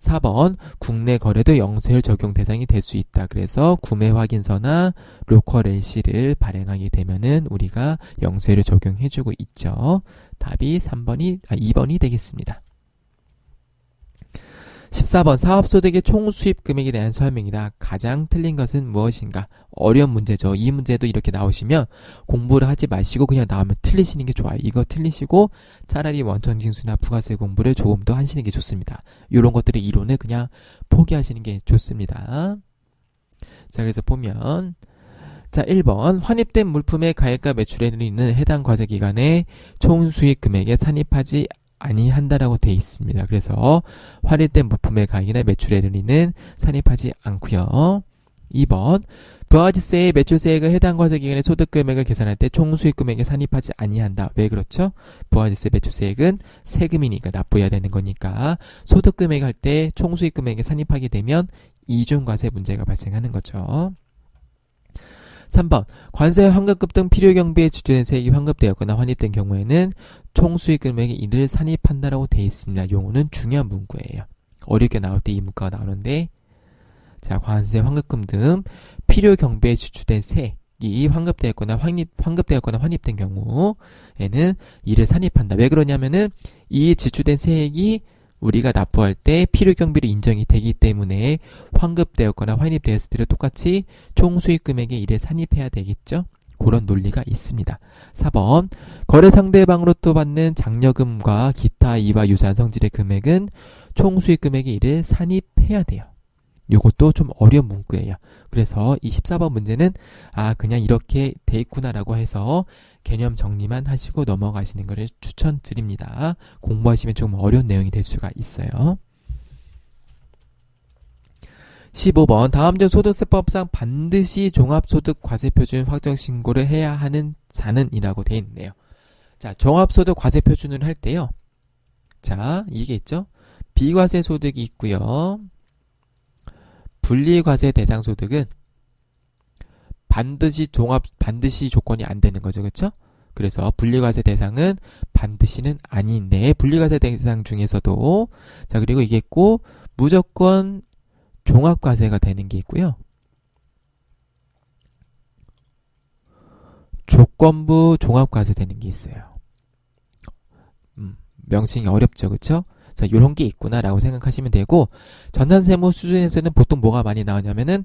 4번. 국내 거래도 영세율 적용 대상이 될 수 있다. 그래서 구매 확인서나 로컬 LC를 발행하게 되면은 우리가 영세율을 적용해주고 있죠. 답이 2번이 되겠습니다. 14번. 사업소득의 총수입 금액에 대한 설명이다. 가장 틀린 것은 무엇인가? 어려운 문제죠. 이 문제도 이렇게 나오시면 공부를 하지 마시고 그냥 나오면 틀리시는 게 좋아요. 이거 틀리시고 차라리 원천징수나 부가세 공부를 조금 더 하시는 게 좋습니다. 이런 것들의 이론을 그냥 포기하시는 게 좋습니다. 자, 그래서 보면 자, 1번. 환입된 물품의 가액과 매출에는 있는 해당 과세기간에 총수입 금액에 산입하지 아니한다라고 되어 있습니다. 그래서 환입된 물품의 가격이나 매출에 이르는 산입하지 않고요. 2번. 부가가치세의 매출세액의 해당 과세기간의 소득금액을 계산할 때 총수입금액에 산입하지 아니한다. 왜 그렇죠? 부가가치세 매출세액은 세금이니까 납부해야 되는 거니까 소득금액 할 때 총수입금액에 산입하게 되면 이중과세 문제가 발생하는 거죠. 3번. 관세, 환급금 등 필요경비에 지출된 세액이 환급되었거나 환입된 경우에는 총수익 금액의 이를 산입한다라고 되어 있습니다. 용어는 중요한 문구예요. 어렵게 나올 때 이 문구가 나오는데, 자, 관세, 환급금 등 필요경비에 지출된 세액이 환급되었거나 환입된 경우에는 이를 산입한다. 왜 그러냐면은 이 지출된 세액이 우리가 납부할 때 필요경비로 인정이 되기 때문에 환급되었거나 환입되었을 때를 똑같이 총수익금액에 이를 산입해야 되겠죠? 그런 논리가 있습니다. 4번. 거래 상대방으로부터 받는 장려금과 기타 이와 유사한 성질의 금액은 총수익금액에 이를 산입해야 돼요. 요것도 좀 어려운 문구예요. 그래서 이 14번 문제는 그냥 이렇게 돼 있구나라고 해서 개념 정리만 하시고 넘어가시는 것을 추천드립니다. 공부하시면 좀 어려운 내용이 될 수가 있어요. 15번. 다음 중 소득세법상 반드시 종합소득 과세표준 확정신고를 해야 하는 자는 이라고 되어 있네요. 자, 종합소득 과세표준을 할 때요. 자, 이게 있죠? 비과세 소득이 있고요. 분리과세 대상 소득은 반드시 조건이 안 되는 거죠. 그렇죠? 그래서 분리과세 대상은 반드시는 아닌데, 분리과세 대상 중에서도 자, 그리고 이게 있고 무조건 종합과세가 되는 게 있고요. 조건부 종합과세 되는 게 있어요. 명칭이 어렵죠. 그렇죠? 자, 요런 게 있구나라고 생각하시면 되고, 전산세무 수준에서는 보통 뭐가 많이 나오냐면은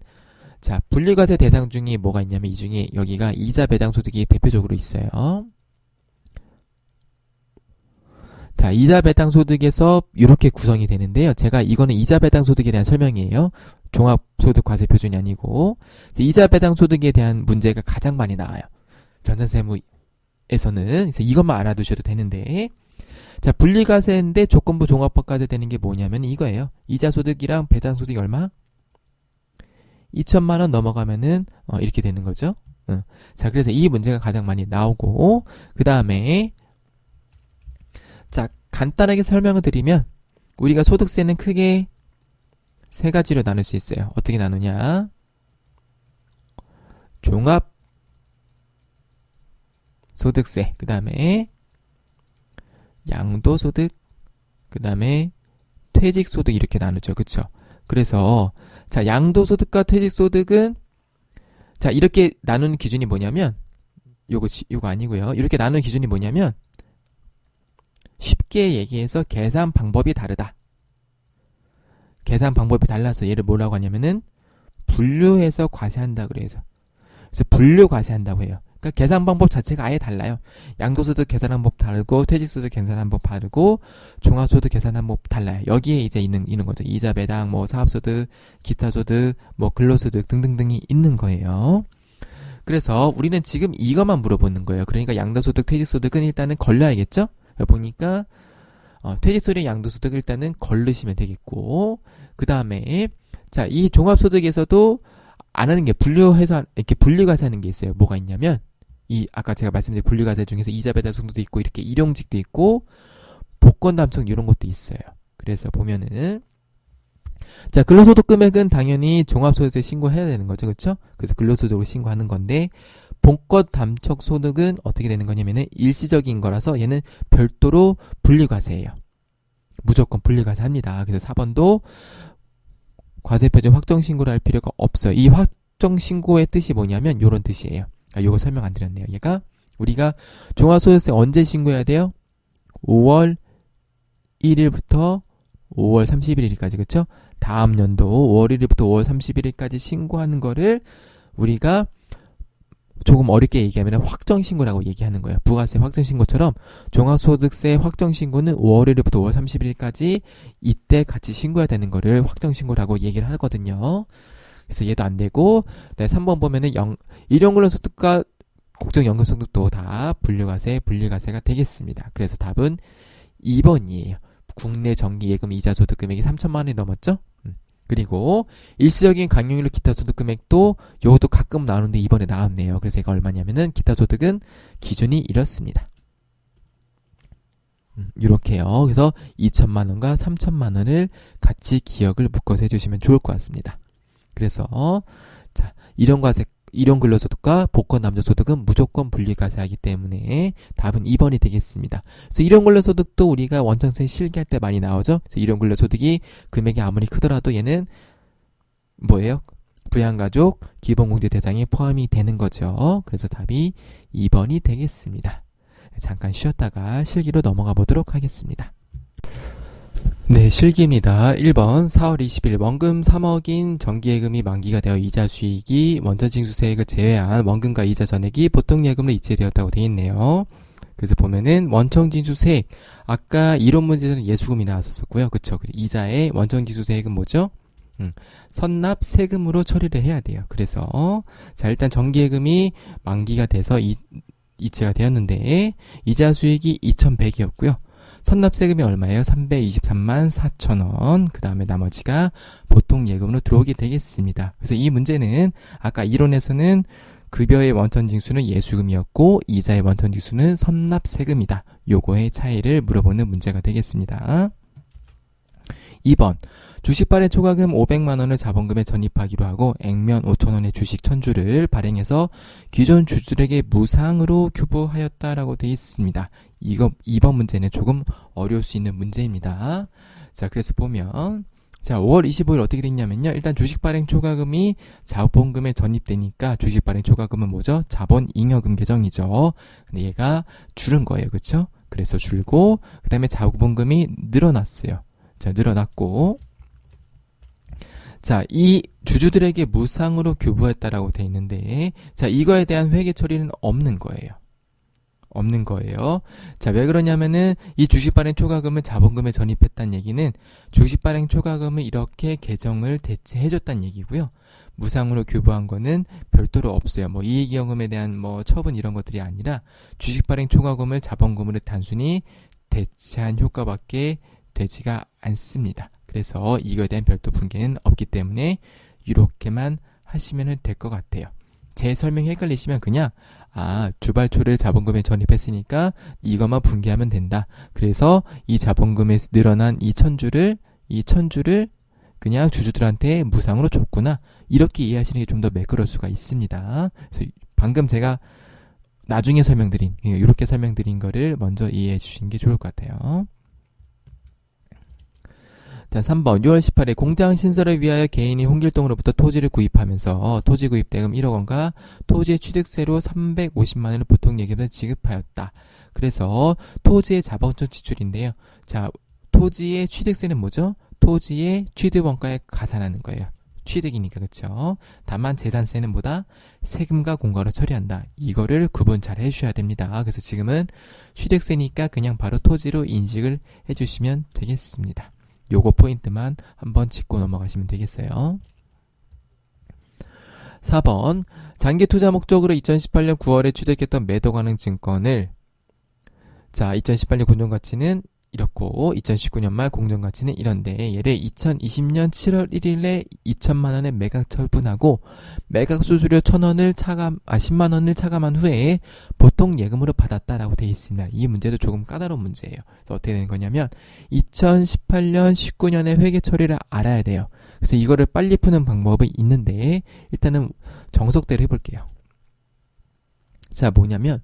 자, 분리과세 대상 중에 뭐가 있냐면 이 중에 여기가 이자 배당 소득이 대표적으로 있어요. 자, 이자 배당 소득에서 이렇게 구성이 되는데요. 제가 이거는 이자 배당 소득에 대한 설명이에요. 종합소득과세 표준이 아니고 이자 배당 소득에 대한 문제가 가장 많이 나와요. 전산세무에서는. 그래서 이것만 알아두셔도 되는데, 자, 분리과세인데 조건부 종합과세 되는 게 뭐냐면 이거예요. 이자 소득이랑 배당 소득이 얼마? 2천만 원 넘어가면은 이렇게 되는 거죠. 자, 그래서 이 문제가 가장 많이 나오고, 그 다음에 자, 간단하게 설명을 드리면 우리가 소득세는 크게 세 가지로 나눌 수 있어요. 어떻게 나누냐? 종합소득세, 그 다음에 양도소득, 그 다음에 퇴직소득 이렇게 나누죠. 그쵸? 그래서 자, 양도소득과 퇴직소득은 자, 이렇게 나누는 기준이 뭐냐면 요거 아니고요. 이렇게 나누는 기준이 뭐냐면 쉽게 얘기해서 계산 방법이 다르다. 계산 방법이 달라서 얘를 뭐라고 하냐면은 분류해서 과세한다 그래서 분류 과세한다고 해요. 그러니까 계산 방법 자체가 아예 달라요. 양도소득 계산한 법 다르고 퇴직소득 계산한 법 다르고 종합소득 계산한 법 달라요. 여기에 이제 있는 거죠. 이자 배당, 뭐 사업소득, 기타소득, 뭐 근로소득 등등등이 있는 거예요. 그래서 우리는 지금 이것만 물어보는 거예요. 그러니까 양도소득, 퇴직소득은 일단은 걸려야겠죠? 보니까 퇴직소득, 양도소득 일단은 걸르시면 되겠고, 그 다음에 자, 이 종합소득에서도 안 하는 게 분류해서 이렇게 분리과세하는 게 있어요. 뭐가 있냐면 이 아까 제가 말씀드린 분리과세 중에서 이자 배당 소득도 있고 이렇게 일용직도 있고 복권 담청 이런 것도 있어요. 그래서 보면은 자, 근로소득 금액은 당연히 종합소득세 신고해야 되는 거죠. 그렇죠? 그래서 근로소득으로 신고하는 건데 복권 담청 소득은 어떻게 되는 거냐면은 일시적인 거라서 얘는 별도로 분리과세예요. 무조건 분리과세 합니다. 그래서 4번도 과세표준 확정신고를 할 필요가 없어요. 이 확정신고의 뜻이 뭐냐면 요런 뜻이에요. 요거 설명 안 드렸네요. 얘가 우리가 종합소득세 언제 신고해야 돼요? 5월 1일부터 5월 31일까지 그쵸? 다음 연도 5월 1일부터 5월 31일까지 신고하는 거를 우리가 조금 어렵게 얘기하면 확정신고라고 얘기하는 거예요. 부가세 확정신고처럼 종합소득세 확정신고는 5월 1일부터 5월 31일까지 이때 같이 신고해야 되는 거를 확정신고라고 얘기를 하거든요. 그래서 얘도 안 되고, 네, 3번 보면은 일용근로소득과 국정연금소득도 다 분리과세가 되겠습니다. 그래서 답은 2번이에요. 국내 정기예금 이자소득 금액이 3천만 원이 넘었죠? 그리고 일시적인 강용일로 기타소득 금액도 요것도 가끔 나오는데 이번에 나왔네요. 그래서 얘가 얼마냐면은 기타소득은 기준이 이렇습니다. 이렇게요. 그래서 2천만 원과 3천만 원을 같이 기억을 묶어서 해주시면 좋을 것 같습니다. 그래서 자, 일용 근로소득과 복권 남녀소득은 무조건 분리과세하기 때문에 답은 2번이 되겠습니다. 그래서 일용 근로소득도 우리가 원천세 실기할 때 많이 나오죠. 그래서 일용 근로소득이 금액이 아무리 크더라도 얘는 뭐예요? 부양가족 기본공제 대상에 포함이 되는 거죠. 그래서 답이 2번이 되겠습니다. 잠깐 쉬었다가 실기로 넘어가 보도록 하겠습니다. 네, 실기입니다. 1번 4월 20일 원금 3억인 정기예금이 만기가 되어 이자 수익이 원천징수세액을 제외한 원금과 이자 전액이 보통예금으로 이체되었다고 되어 있네요. 그래서 보면은 원천징수세액 아까 이론 문제에서는 예수금이 나왔었고요. 그쵸? 이자의 원천징수세액은 뭐죠? 선납 세금으로 처리를 해야 돼요. 그래서 자, 일단 정기예금이 만기가 돼서 이체가 되었는데 이자 수익이 2,100이었고요. 선납세금이 얼마예요? 323만 4천원. 그 다음에 나머지가 보통 예금으로 들어오게 되겠습니다. 그래서 이 문제는 아까 이론에서는 급여의 원천징수는 예수금이었고 이자의 원천징수는 선납세금이다. 요거의 차이를 물어보는 문제가 되겠습니다. 2번 주식 발행 초과금 500만원을 자본금에 전입하기로 하고 액면 5천원의 주식 1000주를 발행해서 기존 주주들에게 무상으로 교부하였다라고 되어 있습니다. 이거 2번 문제는 조금 어려울 수 있는 문제입니다. 자, 그래서 보면 자, 5월 25일 어떻게 됐냐면요. 일단 주식 발행 초과금이 자본금에 전입되니까 주식 발행 초과금은 뭐죠? 자본 잉여금 계정이죠. 근데 얘가 줄은 거예요. 그렇죠? 그래서 줄고 그다음에 자본금이 늘어났어요. 자, 늘어났고 자, 이 주주들에게 무상으로 교부했다라고 돼 있는데, 자, 이거에 대한 회계 처리는 없는 거예요. 없는 거예요. 자, 왜 그러냐면은 이 주식 발행 초과금을 자본금에 전입했다는 얘기는 주식 발행 초과금을 이렇게 계정을 대체해줬다는 얘기고요. 무상으로 교부한 거는 별도로 없어요. 뭐 이익이익금에 대한 뭐 처분 이런 것들이 아니라 주식 발행 초과금을 자본금으로 단순히 대체한 효과밖에 되지가 않습니다. 그래서 이거에 대한 별도 분계는 없기 때문에 이렇게만 하시면 될 것 같아요. 제 설명이 헷갈리시면 그냥 주발초를 자본금에 전입했으니까 이것만 분개하면 된다. 그래서 이 자본금에 늘어난 이 천주를 그냥 주주들한테 무상으로 줬구나. 이렇게 이해하시는 게 좀 더 매끄러울 수가 있습니다. 그래서 방금 제가 나중에 설명드린 이렇게 설명드린 거를 먼저 이해해 주시는 게 좋을 것 같아요. 자, 3번 6월 18일 공장 신설을 위하여 개인이 홍길동으로부터 토지를 구입하면서 토지 구입 대금 1억 원과 토지의 취득세로 350만 원을 보통 예금에 지급하였다. 그래서 토지의 자본적 지출인데요. 자, 토지의 취득세는 뭐죠? 토지의 취득 원가에 가산하는 거예요. 취득이니까, 그쵸? 다만 재산세는 뭐다? 세금과 공과로 처리한다. 이거를 구분 잘 해주셔야 됩니다. 그래서 지금은 취득세니까 그냥 바로 토지로 인식을 해주시면 되겠습니다. 요거 포인트만 한번 짚고 넘어가시면 되겠어요. 4번 장기 투자 목적으로 2018년 9월에 취득했던 매도 가능 증권을 2018년 공정가치는 이렇고 2019년 말 공정가치는 이런데 얘를 2020년 7월 1일에 2천만 원에 매각 처분하고 매각 수수료 10만 원을 차감한 후에 보통 예금으로 받았다라고 되어 있습니다. 이 문제도 조금 까다로운 문제예요. 그래서 어떻게 되는 거냐면 2018년 19년의 회계 처리를 알아야 돼요. 그래서 이거를 빨리 푸는 방법이 있는데 일단은 정석대로 해볼게요. 자, 뭐냐면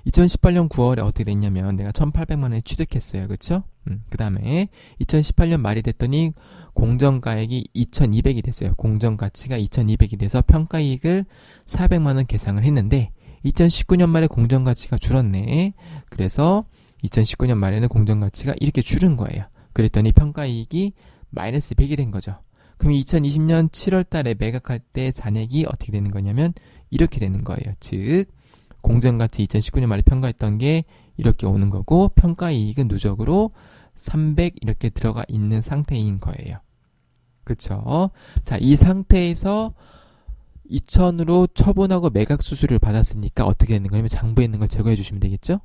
2018년 9월에 어떻게 됐냐면 내가 1,800만 원에 취득했어요. 그쵸? 그 다음에 2018년 말이 됐더니 공정가액이 2,200이 됐어요. 공정가치가 2,200이 돼서 평가이익을 400만 원 계상을 했는데 2019년 말에 공정가치가 줄었네. 그래서 2019년 말에는 공정가치가 이렇게 줄은 거예요. 그랬더니 평가이익이 마이너스 100이 된 거죠. 그럼 2020년 7월 달에 매각할 때 잔액이 어떻게 되는 거냐면 이렇게 되는 거예요. 즉 공정가치 2019년 말에 평가했던 게 이렇게 오는 거고 평가이익은 누적으로 300 이렇게 들어가 있는 상태인 거예요. 그쵸? 자, 이 상태에서 2,000으로 처분하고 매각 수수료를 받았으니까 어떻게 되는 거냐면 장부에 있는 걸 제거해 주시면 되겠죠?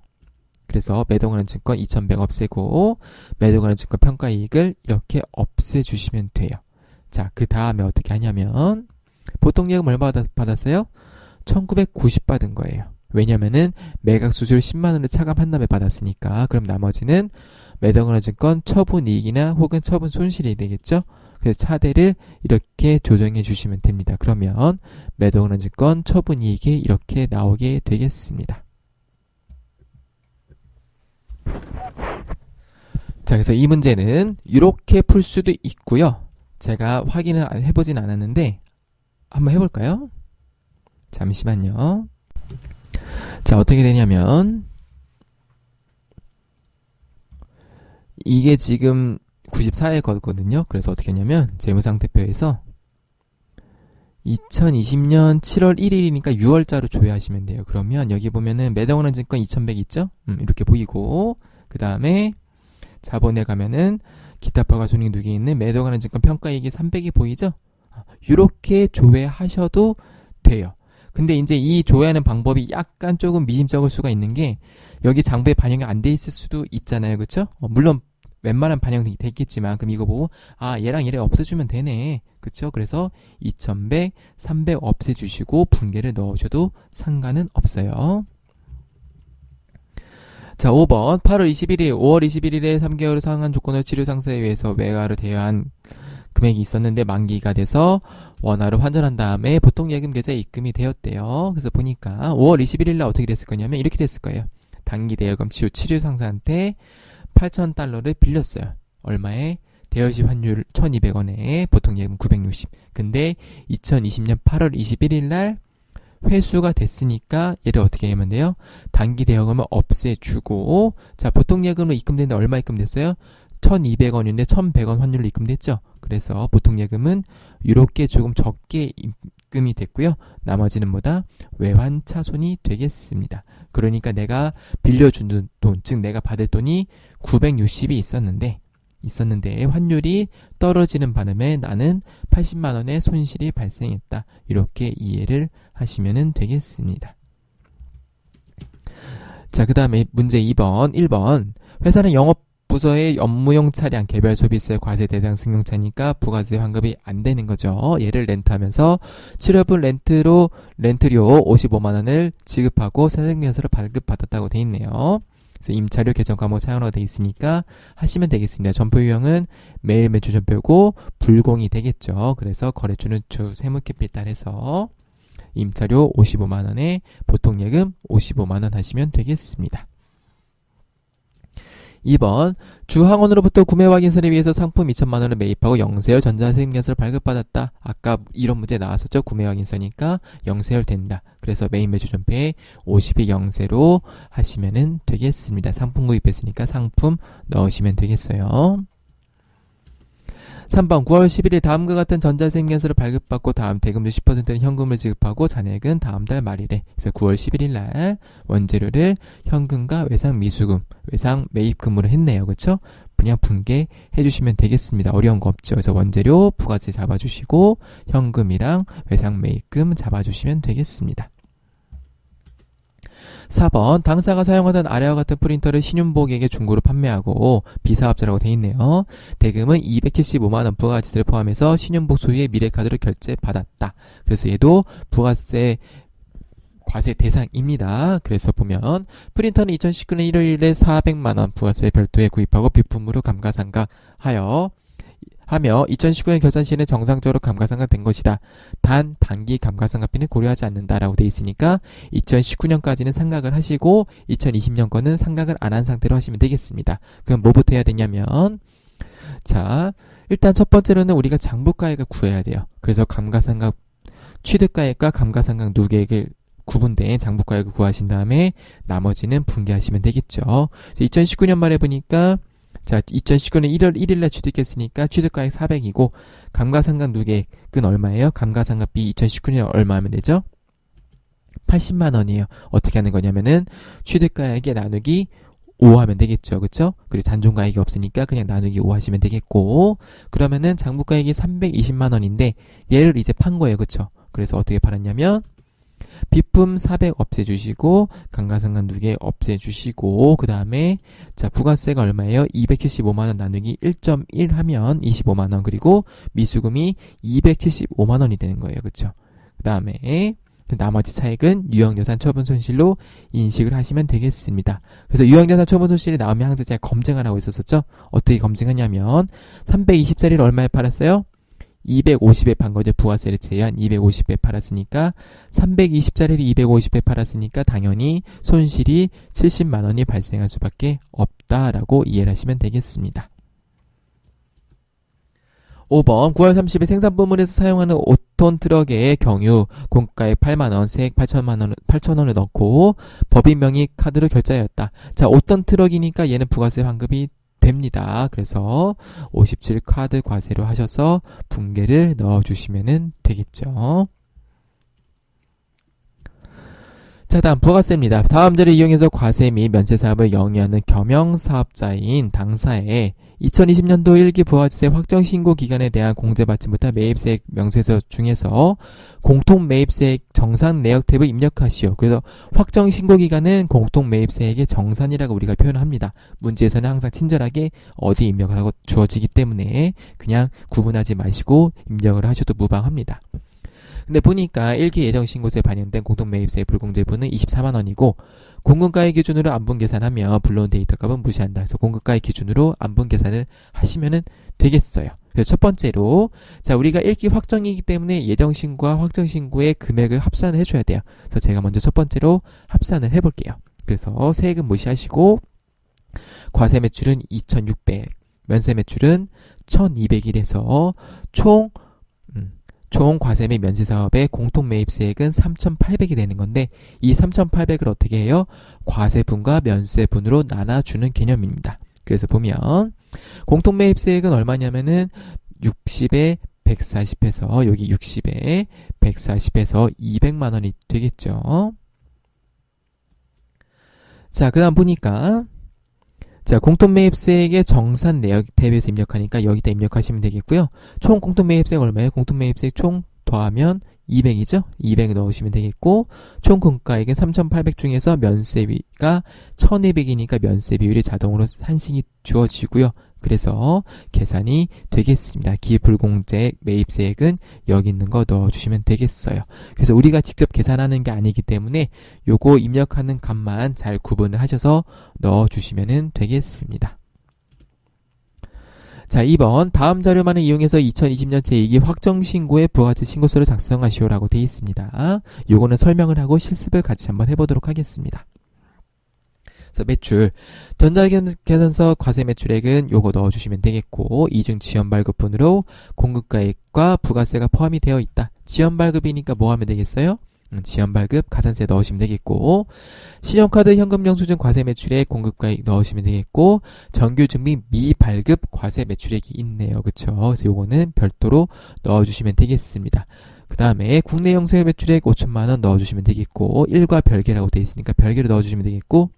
그래서 매도가능 증권 2,100 없애고 매도가능 증권 평가이익을 이렇게 없애주시면 돼요. 자, 그 다음에 어떻게 하냐면 보통 예금 얼마 받았어요? 1990 받은 거예요. 왜냐면은 매각 수수료 10만 원을 차감한 다음에 받았으니까. 그럼 나머지는 매도가능 증권 처분이익이나 혹은 처분 손실이 되겠죠. 그래서 차대를 이렇게 조정해 주시면 됩니다. 그러면 매도가능 증권 처분이익이 이렇게 나오게 되겠습니다. 자, 그래서 이 문제는 이렇게 풀 수도 있고요. 제가 확인을 해보진 않았는데 한번 해볼까요? 잠시만요. 자, 어떻게 되냐면 이게 지금 94에 거거든요. 그래서 어떻게 하냐면 재무상태표에서 2020년 7월 1일이니까 6월자로 조회하시면 돼요. 그러면 여기 보면은 매도가능 증권 2,100 있죠? 이렇게 보이고 그 다음에 자본에 가면은 기타 파가 손익 누계 있는 매도가능 증권 평가이익이 300이 보이죠? 이렇게 조회하셔도 돼요. 근데 이제 이 조회하는 방법이 약간 조금 미심쩍을 수가 있는 게 여기 장부에 반영이 안 돼 있을 수도 있잖아요. 그쵸? 물론 웬만한 반영이 돼 있겠지만 그럼 이거 보고 얘랑 얘를 없애주면 되네. 그쵸? 그래서 2,100, 300 없애주시고 분계를 넣으셔도 상관은 없어요. 자, 5번 8월 21일, 5월 21일에 3개월 상한 조건을 치료 상세에 의해서 외과로 대여한 금액이 있었는데 만기가 돼서 원화로 환전한 다음에 보통 예금 계좌에 입금이 되었대요. 그래서 보니까 5월 21일 날 어떻게 됐을 거냐면 이렇게 됐을 거예요. 단기 대여금 치료 상사한테 8,000달러를 빌렸어요. 얼마에? 대여시 환율 1,200원에 보통 예금 960. 근데 2020년 8월 21일 날 회수가 됐으니까 얘를 어떻게 하면 돼요? 단기 대여금을 없애주고 자, 보통 예금으로 입금됐는데 얼마 입금됐어요? 1200원인데 1100원 환율로 입금됐죠. 그래서 보통예금은 이렇게 조금 적게 입금이 됐고요. 나머지는 뭐다? 외환차손이 되겠습니다. 그러니까 내가 빌려준 돈, 즉 내가 받을 돈이 960이 있었는데 환율이 떨어지는 바람에 나는 80만 원의 손실이 발생했다. 이렇게 이해를 하시면 되겠습니다. 자, 그 다음에 문제 2번, 1번. 회사는 영업부서의 업무용 차량, 개별 소비세, 과세 대상 승용차니까 부가세 환급이 안 되는 거죠. 얘를 렌트하면서 7월분 렌트료 55만 원을 지급하고 세액면세로 발급받았다고 돼 있네요. 그래서 임차료 개정 과목 사용하게 돼 있으니까 하시면 되겠습니다. 전표 유형은 매일 매주 전표고 불공이 되겠죠. 그래서 거래주는 주 세무캐피탈에서 임차료 55만 원에 보통예금 55만 원 하시면 되겠습니다. 2번 주항원으로부터 구매 확인서를 위해서 상품 2천만 원을 매입하고 영세율 전자세금계서를 발급받았다. 아까 이런 문제 나왔었죠. 구매 확인서니까 영세율 된다. 그래서 매입 매주 전폐에 50이 영세로 하시면 되겠습니다. 상품 구입했으니까 상품 넣으시면 되겠어요. 3번 9월 11일 다음과 같은 전자세금계서를 발급받고 다음 대금주 10%는 현금을 지급하고 잔액은 다음 달 말일에. 그래서 9월 11일 날 원재료를 현금과 외상 미수금, 외상 매입금으로 했네요. 그렇죠? 그냥 분개해 주시면 되겠습니다. 어려운 거 없죠. 그래서 원재료 부가세 잡아주시고 현금이랑 외상 매입금 잡아주시면 되겠습니다. 4번 당사가 사용하던 아래와 같은 프린터를 신윤복에게 중고로 판매하고 비사업자라고 돼 있네요. 대금은 275만원 부가가치세를 포함해서 신윤복 소유의 미래카드로 결제받았다. 그래서 얘도 부가세 과세 대상입니다. 그래서 보면 프린터는 2019년 1월에 400만원 부가세 별도에 구입하고 비품으로 감가상각하며 2019년 결산 시에는 정상적으로 감가상각된 것이다. 단 단기 감가상각비는 고려하지 않는다라고 돼 있으니까 2019년까지는 상각을 하시고 2020년 거는 상각을 안 한 상태로 하시면 되겠습니다. 그럼 뭐부터 해야 되냐면 자 일단 첫 번째로는 우리가 장부가액을 구해야 돼요. 그래서 감가상각 취득가액과 감가상각 누계액을 구분된 장부가액을 구하신 다음에 나머지는 분개하시면 되겠죠. 2019년 말에 보니까 자, 2019년 1월 1일날 취득했으니까 취득가액 400이고 감가상각 누계액은 얼마예요? 감가상각비 2019년 얼마 하면 되죠? 80만 원이에요. 어떻게 하는 거냐면은 취득가액에 나누기 5 하면 되겠죠. 그쵸? 그리고 잔존가액이 없으니까 그냥 나누기 5 하시면 되겠고 그러면은 장부가액이 320만 원인데 얘를 이제 판 거예요. 그쵸? 그래서 어떻게 팔았냐면 비품 400 없애주시고 감가상각 누계 없애주시고 그 다음에 자 부가세가 얼마예요? 275만원 나누기 1.1 하면 25만원 그리고 미수금이 275만원이 되는 거예요. 그쵸? 그 다음에 나머지 차액은 유형자산 처분 손실로 인식을 하시면 되겠습니다. 그래서 유형자산 처분 손실이 나오면 항상 제가 검증을 하고 있었었죠. 어떻게 검증하냐면 320짜리를 얼마에 팔았어요? 250에 판 거죠. 부가세를 제한 250에 팔았으니까 320짜리를 250에 팔았으니까 당연히 손실이 70만 원이 발생할 수밖에 없다라고 이해를 하시면 되겠습니다. 5번 9월 30일 생산부문에서 사용하는 5톤 트럭의 경유 공가액 8만원, 세액 8천원을 넣고 법인 명의 카드로 결제하였다. 자 5톤 트럭이니까 얘는 부가세 환급이 됩니다. 그래서 57 카드 과세로 하셔서 분개를 넣어주시면 되겠죠. 자 다음 부가세입니다. 다음 자를 이용해서 과세 및 면세 사업을 영위하는 겸용사업자인 당사에 2020년도 1기 부가세 확정 신고 기간에 대한 공제받지 못한 매입세액 명세서 중에서 공통 매입세액 정산 내역 탭을 입력하시오. 그래서 확정 신고 기간은 공통 매입세액의 정산이라고 우리가 표현합니다. 문제에서는 항상 친절하게 어디 입력을 하고 주어지기 때문에 그냥 구분하지 마시고 입력을 하셔도 무방합니다. 근데 보니까 1기 예정신고서에 반영된 공통매입세의 불공제분은 24만원이고 공급가액 기준으로 안분 계산하면 불러온 데이터값은 무시한다. 그래서 공급가액 기준으로 안분 계산을 하시면 되겠어요. 그래서 첫 번째로 자 우리가 1기 확정이기 때문에 예정신고와 확정신고의 금액을 합산을 해줘야 돼요. 그래서 제가 먼저 첫 번째로 합산을 해볼게요. 그래서 세액은 무시하시고 과세 매출은 2,600, 면세 매출은 1,200이라서 총 과세 및 면세 사업의 공통 매입세액은 3,800이 되는 건데 이 3,800을 어떻게 해요? 과세분과 면세분으로 나눠주는 개념입니다. 그래서 보면 공통매입세액은 얼마냐면은 60에 140해서 여기 60에 140해서 200만 원이 되겠죠. 자, 그 다음 보니까 자, 공통매입세액의 정산 내역 대비해서 입력하니까 여기다 입력하시면 되겠고요. 총 공통매입세액 얼마예요? 공통매입세액 총 더하면 200이죠? 200 넣으시면 되겠고, 총 공가액은 3,800 중에서 면세비가 1,200이니까 면세 비율이 자동으로 산식이 주어지고요. 그래서 계산이 되겠습니다. 기불공제액 매입세액은 여기 있는 거 넣어주시면 되겠어요. 그래서 우리가 직접 계산하는 게 아니기 때문에 요거 입력하는 값만 잘 구분을 하셔서 넣어주시면 되겠습니다. 자, 2번 다음 자료만을 이용해서 2020년 제2기 확정신고의 부가세 신고서를 작성하시오라고 되어 있습니다. 요거는 설명을 하고 실습을 같이 한번 해보도록 하겠습니다. 그래서 매출, 전자계산서 과세 매출액은 요거 넣어주시면 되겠고, 이중 지연발급분으로 공급가액과 부가세가 포함이 되어 있다. 지연발급이니까 뭐 하면 되겠어요? 지연발급 가산세 넣으시면 되겠고, 신용카드 현금영수증 과세 매출액 공급가액 넣으시면 되겠고, 정규증 및 미발급 과세 매출액이 있네요. 그쵸? 그래서 요거는 별도로 넣어주시면 되겠습니다. 그 다음에 국내 영수의 매출액 5천만원 넣어주시면 되겠고, 일과 별개라고 되어 있으니까 별개로 넣어주시면 되겠고,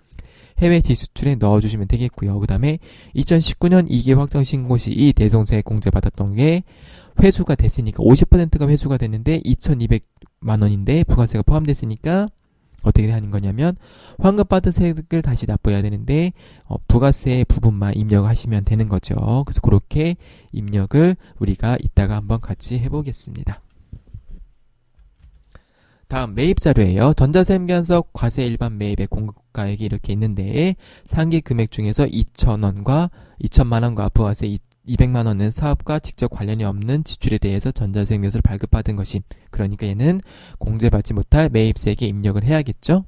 해외 지수출에 넣어주시면 되겠고요. 그 다음에 2019년 2기 확정신고 시 이 대송세 공제받았던 게 회수가 됐으니까 50%가 회수가 됐는데 2,200만 원인데 부가세가 포함됐으니까 어떻게 하는 거냐면 환급받은 세액을 다시 납부해야 되는데 부가세 부분만 입력하시면 되는 거죠. 그래서 그렇게 입력을 우리가 이따가 한번 같이 해보겠습니다. 다음 매입 자료예요. 전자세무계산서 과세 일반 매입의 공급가액이 이렇게 있는데 상기 금액 중에서 2,000원과 2천만 원과 부가세 200만 원은 사업과 직접 관련이 없는 지출에 대해서 전자세무계산서를 발급받은 것임. 그러니까 얘는 공제받지 못할 매입세액에 입력을 해야겠죠.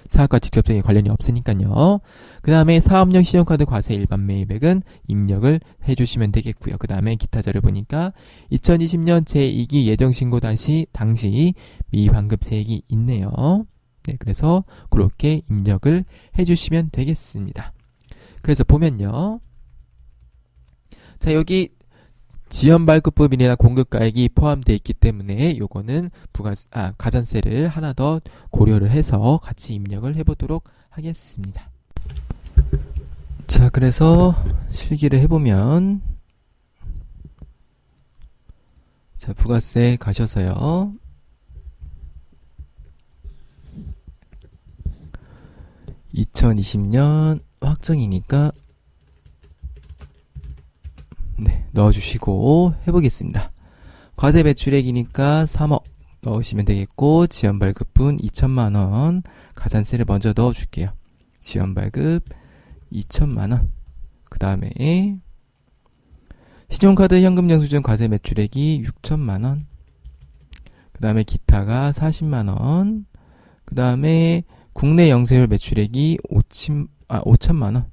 사업과 직접적인 관련이 없으니까요. 그 다음에 사업용 신용카드 과세 일반 매입액은 입력을 해주시면 되겠고요. 그 다음에 기타 자료 보니까 2020년 제2기 예정신고 당시 미환급세액이 있네요. 네, 그래서 그렇게 입력을 해주시면 되겠습니다. 그래서 보면요. 자, 여기 지연발급부분이나 공급가액이 포함되어 있기 때문에 요거는 가산세를 하나 더 고려를 해서 같이 입력을 해보도록 하겠습니다. 자, 그래서 실기를 해보면 자, 부가세 가셔서요. (2020년) 확정이니까 네, 넣어주시고 해보겠습니다. 과세 매출액이니까 3억 넣으시면 되겠고, 지연발급분 2천만원 가산세를 먼저 넣어줄게요. 지연발급 2천만원. 그 다음에 신용카드 현금영수증 과세 매출액이 6천만원. 그 다음에 기타가 40만원. 그 다음에 국내 영세율 매출액이 5천만원.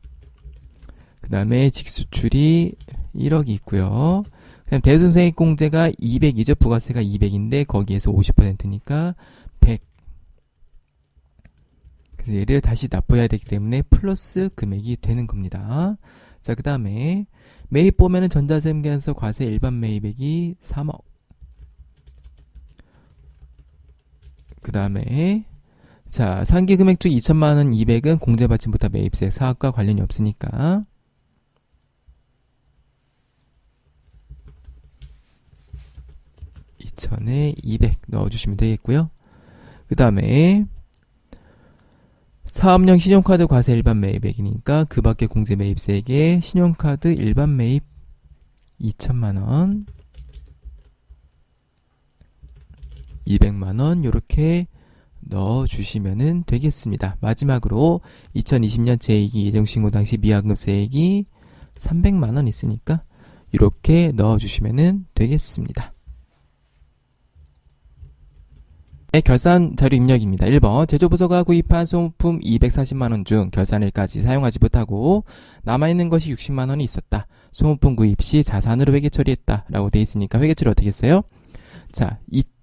그 다음에 직수출이 1억이 있고요. 그다음 대손세액 공제가 200이죠. 부가세가 200인데 거기에서 50%니까 100. 그래서 얘를 다시 납부해야 되기 때문에 플러스 금액이 되는 겁니다. 자, 그 다음에 매입 보면은 전자세무계산서 과세 일반 매입액이 3억. 그 다음에 자, 상기 금액 중 2천만원 200은 공제받지 못한 매입세 사업과 관련이 없으니까 2천에 200 넣어주시면 되겠고요. 그 다음에 사업용 신용카드 과세 일반 매입액이니까 그 밖에 공제 매입세액에 신용카드 일반 매입 2천만원 200만원 요렇게 넣어주시면 되겠습니다. 마지막으로 2020년 제2기 예정신고 당시 미환급세액이 300만원 있으니까 이렇게 넣어주시면 되겠습니다. 네, 결산 자료 입력입니다. 1번 제조부서가 구입한 소모품 240만원 중 결산일까지 사용하지 못하고 남아있는 것이 60만원이 있었다. 소모품 구입 시 자산으로 회계 처리했다 라고 되어 있으니까 회계 처리 어떻게 했어요? 자,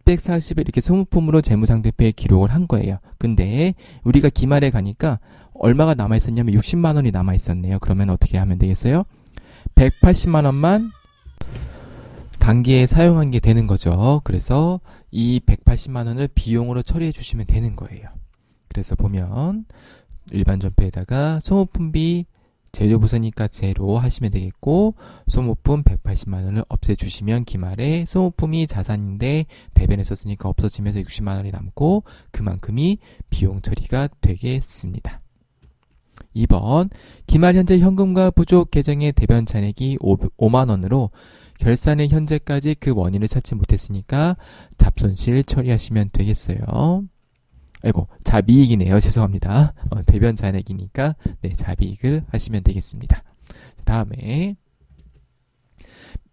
240을 이렇게 소모품으로 재무상태표에 기록을 한 거예요. 근데 우리가 기말에 가니까 얼마가 남아있었냐면 60만원이 남아있었네요. 그러면 어떻게 하면 되겠어요? 180만 원만 단기에 사용한 게 되는 거죠. 그래서 이 180만 원을 비용으로 처리해 주시면 되는 거예요. 그래서 보면 일반 전표에다가 소모품비 제조부서니까 제로 하시면 되겠고, 소모품 180만 원을 없애주시면 기말에 소모품이 자산인데 대변에 썼으니까 없어지면서 60만 원이 남고 그만큼이 비용 처리가 되겠습니다. 2번 기말 현재 현금과 부족 계정의 대변 잔액이 5만 원으로 결산의 현재까지 그 원인을 찾지 못했으니까 잡손실 처리하시면 되겠어요. 아이고, 잡이익이네요. 죄송합니다. 대변 잔액이니까 네, 잡이익을 하시면 되겠습니다. 다음에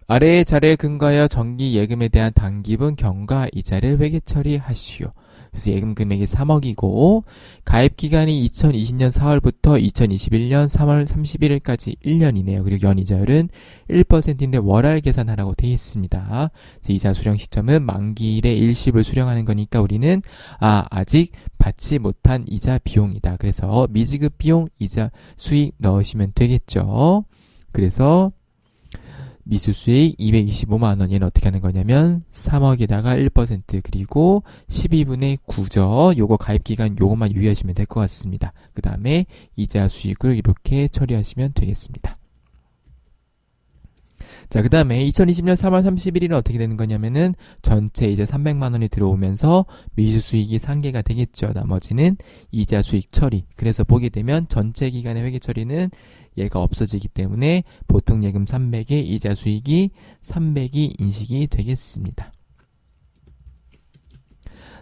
아래의 자료에 근거하여 정기 예금에 대한 당기분 경과 이자를 회계 처리하시오. 그래서 예금 금액이 3억이고 가입 기간이 2020년 4월부터 2021년 3월 31일까지 1년이네요. 그리고 연이자율은 1%인데 월할 계산하라고 되어 있습니다. 이자 수령 시점은 만기일에 일시불 수령하는 거니까 우리는 아직 받지 못한 이자 비용이다. 그래서 미지급 비용 이자 수익 넣으시면 되겠죠. 그래서 미수수익 225만 원, 얘는 어떻게 하는 거냐면 3억에다가 1% 그리고 12분의 9죠. 요거 가입기간 요것만 유의하시면 될 것 같습니다. 그 다음에 이자 수익을 이렇게 처리하시면 되겠습니다. 자, 그 다음에 2020년 3월 31일은 어떻게 되는 거냐면은 전체 이제 300만 원이 들어오면서 미수 수익이 상계가 되겠죠. 나머지는 이자 수익 처리. 그래서 보게 되면 전체 기간의 회계 처리는 얘가 없어지기 때문에 보통 예금 300에 이자 수익이 300이 인식이 되겠습니다.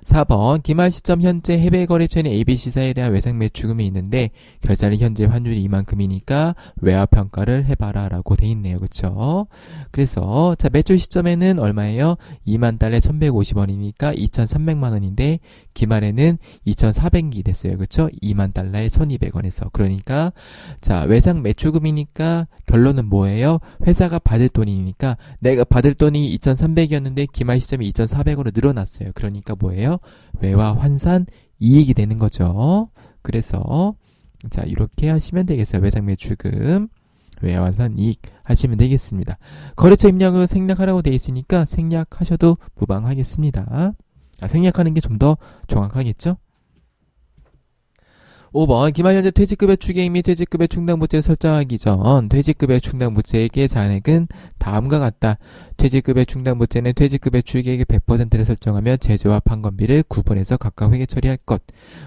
4번 기말 시점 현재 해외 거래처인 ABC사에 대한 외상 매출금이 있는데 결산일 현재 환율이 이만큼이니까 외화 평가를 해봐라 라고 돼 있네요. 그쵸? 그래서 자 매출 시점에는 얼마예요? 2만 달러에 1150원이니까 2300만 원인데 기말에는 2400이 됐어요. 그쵸? 2만 달러에 1200원에서 그러니까 자 외상 매출금이니까 결론은 뭐예요? 회사가 받을 돈이니까 내가 받을 돈이 2300이었는데 기말 시점이 2400으로 늘어났어요. 그러니까 뭐예요? 외화 환산 이익이 되는 거죠. 그래서 자 이렇게 하시면 되겠어요. 외상 매출금 외화 환산 이익 하시면 되겠습니다. 거래처 입력을 생략하라고 되어 있으니까 생략하셔도 무방하겠습니다. 생략하는 게 좀 더 정확하겠죠? 5번 기말 현재 퇴직급여 추계액 및 퇴직급여 충당부채를 설정하기 전 퇴직급여 충당부채액의 잔액은 다음과 같다. 퇴직급여 충당부채는 퇴직급여 추계액의 100%를 설정하며 제조와 판관비를 구분해서 각각 회계 처리할 것.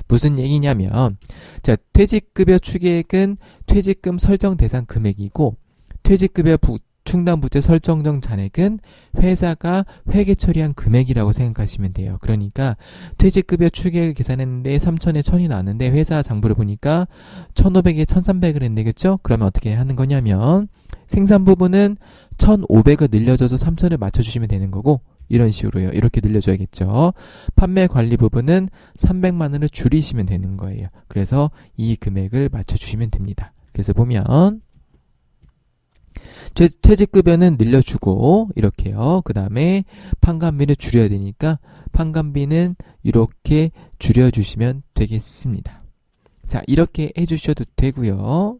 무슨 얘기냐면 자 퇴직급여 추계액은 퇴직금 설정 대상 금액이고 퇴직급여 충당부채 설정정 잔액은 회사가 회계 처리한 금액이라고 생각하시면 돼요. 그러니까 퇴직급여 추계액을 계산했는데 3천에 1000이 나왔는데 회사 장부를 보니까 1500에 1300을 했네. 그쵸? 그러면 어떻게 하는 거냐면 생산 부분은 1500을 늘려줘서 3000을 맞춰주시면 되는 거고 이런 식으로요. 이렇게 늘려줘야겠죠. 판매 관리 부분은 300만 원을 줄이시면 되는 거예요. 그래서 이 금액을 맞춰주시면 됩니다. 그래서 보면 퇴직급여는 늘려주고 이렇게요. 그 다음에 판관비를 줄여야 되니까 판관비는 이렇게 줄여주시면 되겠습니다. 자 이렇게 해주셔도 되고요.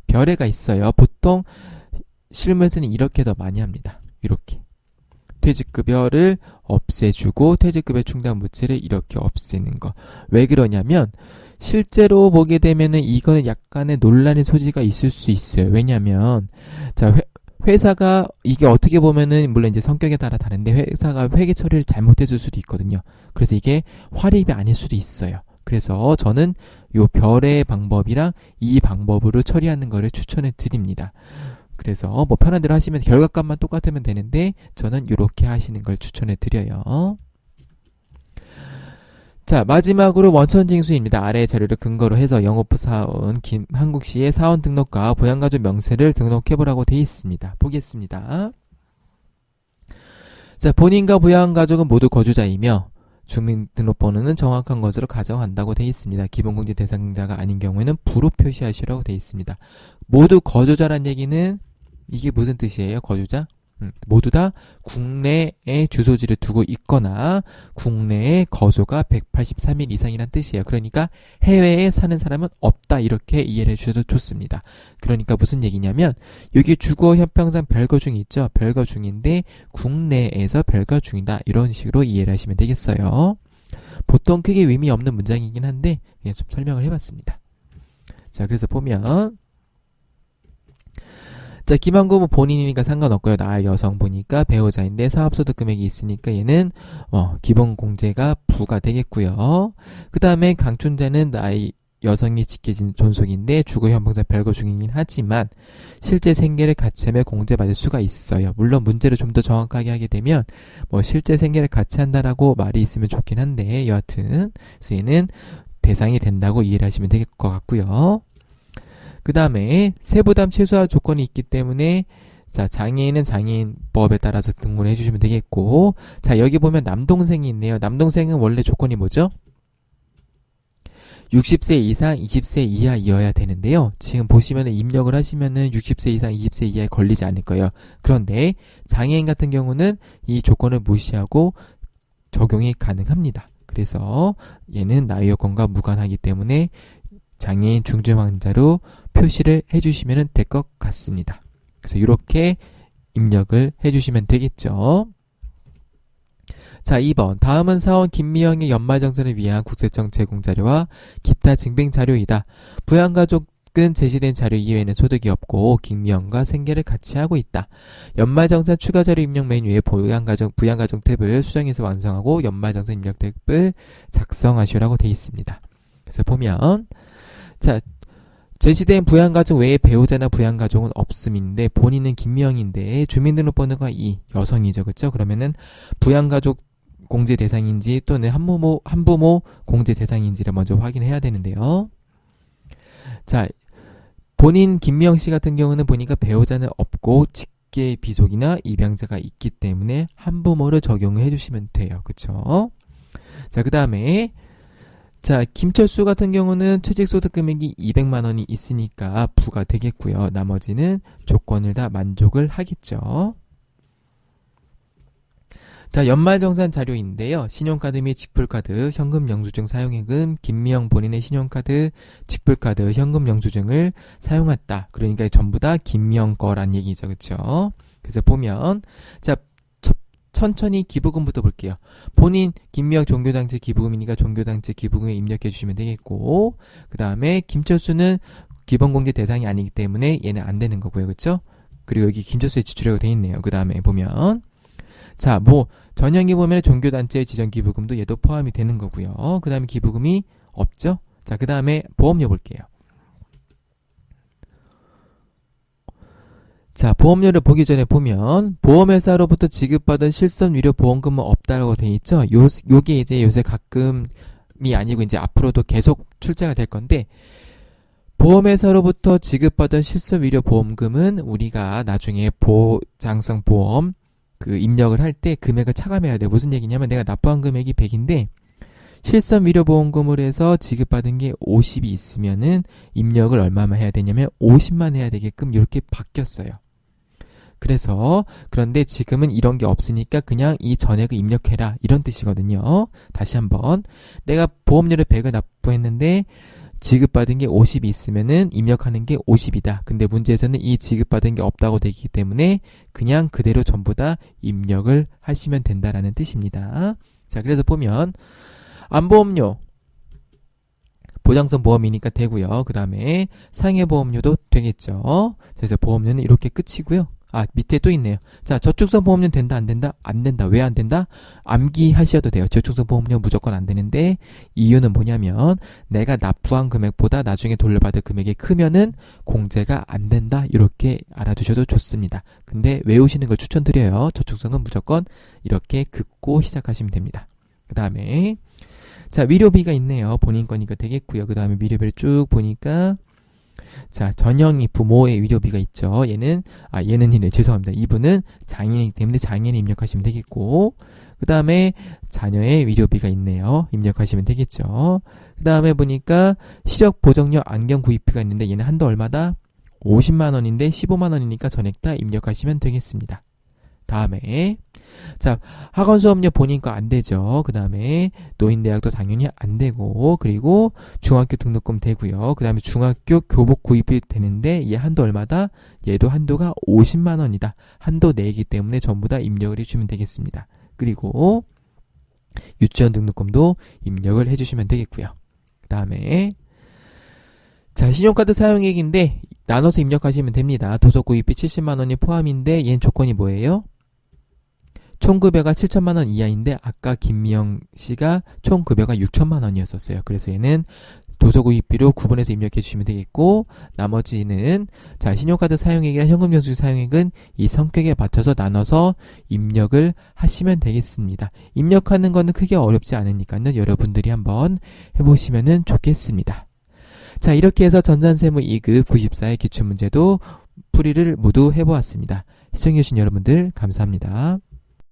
별애가 있어요. 보통 실무에서는 이렇게 더 많이 합니다. 이렇게 퇴직급여를 없애주고 퇴직급여 충당부채를 이렇게 없애는 거. 왜 그러냐면 실제로 보게 되면은 이거는 약간의 논란의 소지가 있을 수 있어요. 왜냐면 자 회사가 이게 어떻게 보면은 물론 이제 성격에 따라 다른데 회사가 회계 처리를 잘못했을 수도 있거든요. 그래서 이게 활입이 아닐 수도 있어요. 그래서 저는 요 별의 방법이랑 이 방법으로 처리하는 거를 추천해 드립니다. 그래서 뭐 편한 대로 하시면 결과값만 똑같으면 되는데 저는 이렇게 하시는 걸 추천해 드려요. 자 마지막으로 원천징수입니다. 아래의 자료를 근거로 해서 영업부 사원 김한국씨의 사원 등록과 부양가족 명세를 등록해보라고 되어 있습니다. 보겠습니다. 자 본인과 부양가족은 모두 거주자이며 주민등록번호는 정확한 것으로 가정한다고 되어 있습니다. 기본공제 대상자가 아닌 경우에는 부로 표시하시라고 되어 있습니다. 모두 거주자란 얘기는 이게 무슨 뜻이에요? 거주자? 모두 다 국내에 주소지를 두고 있거나 국내에 거소가 183일 이상이란 뜻이에요. 그러니까 해외에 사는 사람은 없다 이렇게 이해를 해주셔도 좋습니다. 그러니까 무슨 얘기냐면 여기 주거 형평상 별거 중이 있죠. 별거 중인데 국내에서 별거 중이다 이런 식으로 이해를 하시면 되겠어요. 보통 크게 의미 없는 문장이긴 한데 그냥 좀 설명을 해봤습니다. 자, 그래서 보면 자, 김한구 본인이니까 상관없고요. 나 여성 보니까 배우자인데 사업소득 금액이 있으니까 얘는 기본 공제가 부가 되겠고요. 그 다음에 강춘자는 나의 여성이 지켜진 존속인데 주거 형평상 별거 중이긴 하지만 실제 생계를 같이 하며 공제받을 수가 있어요. 물론 문제를 좀 더 정확하게 하게 되면 실제 생계를 같이 한다라고 말이 있으면 좋긴 한데 여하튼 그래서 얘는 대상이 된다고 이해를 하시면 될 것 같고요. 그 다음에 세부담 최소화 조건이 있기 때문에 자, 장애인은 장애인법에 따라서 등록을 해주시면 되겠고 자, 여기 보면 남동생이 있네요. 남동생은 원래 조건이 뭐죠? 60세 이상 20세 이하이어야 되는데요. 지금 보시면 입력을 하시면은 60세 이상 20세 이하에 걸리지 않을 거예요. 그런데 장애인 같은 경우는 이 조건을 무시하고 적용이 가능합니다. 그래서 얘는 나이 여건과 무관하기 때문에 장애인 중증 환자로 표시를 해주시면 될 것 같습니다. 그래서 이렇게 입력을 해주시면 되겠죠. 자, 2번. 다음은 사원 김미영의 연말정산을 위한 국세청 제공 자료와 기타 증빙 자료이다. 부양가족은 제시된 자료 이외에는 소득이 없고 김미영과 생계를 같이 하고 있다. 연말정산 추가 자료 입력 메뉴에 부양가족 탭을 수정해서 완성하고 연말정산 입력 탭을 작성하시라고 되어 있습니다. 그래서 보면 자, 제시된 부양가족 외에 배우자나 부양가족은 없음인데 본인은 김미영인데 주민등록번호가 2 여성이죠. 그렇죠? 그러면은 부양가족 공제 대상인지 또는 한부모 공제 대상인지를 먼저 확인해야 되는데요. 자, 본인 김미영 씨 같은 경우는 보니까 배우자는 없고 직계 비속이나 입양자가 있기 때문에 한부모를 적용을 해주시면 돼요. 그렇죠? 자, 그 다음에 자, 김철수 같은 경우는 퇴직소득 금액이 200만 원이 있으니까 부가 되겠고요. 나머지는 조건을 다 만족을 하겠죠. 자, 연말정산 자료인데요. 신용카드 및 직불카드, 현금 영수증 사용액은 김미영 본인의 신용카드, 직불카드, 현금 영수증을 사용했다. 그러니까 전부 다 김미영 거란 얘기죠. 그렇죠? 그래서 보면 자, 천천히 기부금부터 볼게요. 본인 김미영 종교단체 기부금이니까 종교단체 기부금에 입력해 주시면 되겠고 그 다음에 김철수는 기본공제 대상이 아니기 때문에 얘는 안 되는 거고요. 그렇죠? 그리고 여기 김철수의 지출이라고 되어 있네요. 그 다음에 보면 자, 전형이 보면 종교단체 지정 기부금도 얘도 포함이 되는 거고요. 그 다음에 기부금이 없죠? 자, 그 다음에 보험료 볼게요. 자, 보험료를 보기 전에 보면 보험회사로부터 지급받은 실손 위료 보험금은 없다라고 되어 있죠. 요게 이제 요새 가끔이 아니고 이제 앞으로도 계속 출제가 될 건데 보험회사로부터 지급받은 실손 위료 보험금은 우리가 나중에 보장성 보험 입력을 할 때 금액을 차감해야 돼요. 무슨 얘기냐면 내가 납부한 금액이 100인데 실손 위료 보험금으로 해서 지급받은 게 50이 있으면은 입력을 얼마만 해야 되냐면 50만 해야 되게끔 이렇게 바뀌었어요. 그래서 그런데 지금은 이런 게 없으니까 그냥 이 전액을 입력해라 이런 뜻이거든요. 다시 한번 내가 보험료를 100을 납부했는데 지급받은 게 50이 있으면은 입력하는 게 50이다. 근데 문제에서는 이 지급받은 게 없다고 되기 때문에 그냥 그대로 전부 다 입력을 하시면 된다라는 뜻입니다. 자, 그래서 보면 안보험료 보장성 보험이니까 되고요. 그 다음에 상해보험료도 되겠죠. 그래서 보험료는 이렇게 끝이고요. 밑에 또 있네요. 자, 저축성 보험료는 된다, 안 된다? 안 된다. 왜 안 된다? 암기하셔도 돼요. 저축성 보험료 무조건 안 되는데 이유는 뭐냐면 내가 납부한 금액보다 나중에 돌려받을 금액이 크면은 공제가 안 된다. 이렇게 알아두셔도 좋습니다. 근데 외우시는 걸 추천드려요. 저축성은 무조건 이렇게 긋고 시작하시면 됩니다. 그 다음에 자, 위료비가 있네요. 본인 거니까 되겠고요. 그 다음에 위료비를 쭉 보니까 자, 전형이 부모의 위료비가 있죠. 얘는이네. 죄송합니다. 이분은 장애인이기 때문에 장애인 입력하시면 되겠고 그 다음에 자녀의 위료비가 있네요. 입력하시면 되겠죠. 그 다음에 보니까 시력보정료 안경 구입비가 있는데 얘는 한도 얼마다? 50만 원인데 15만 원이니까 전액 다 입력하시면 되겠습니다. 다음에 자, 학원 수업료 본인 거 안 되죠. 그 다음에 노인대학도 당연히 안 되고, 그리고 중학교 등록금 되고요. 그 다음에 중학교 교복 구입이 되는데 얘 한도 얼마다? 얘도 한도가 50만 원이다. 한도 내기 때문에 전부 다 입력을 해주면 되겠습니다. 그리고 유치원 등록금도 입력을 해주시면 되겠고요. 그 다음에 자, 신용카드 사용액인데 나눠서 입력하시면 됩니다. 도서 구입비 70만 원이 포함인데 얘는 조건이 뭐예요? 총 급여가 7천만 원 이하인데 아까 김미영 씨가 총 급여가 6천만 원이었었어요. 그래서 얘는 도서 구입비로 구분해서 입력해 주시면 되겠고, 나머지는 자, 신용카드 사용액이나 현금 영수증 사용액은 이 성격에 맞춰서 나눠서 입력을 하시면 되겠습니다. 입력하는 거는 크게 어렵지 않으니까요. 여러분들이 한번 해보시면 좋겠습니다. 자, 이렇게 해서 전산세무 2급 94의 기출문제도 풀이를 모두 해보았습니다. 시청해주신 여러분들 감사합니다.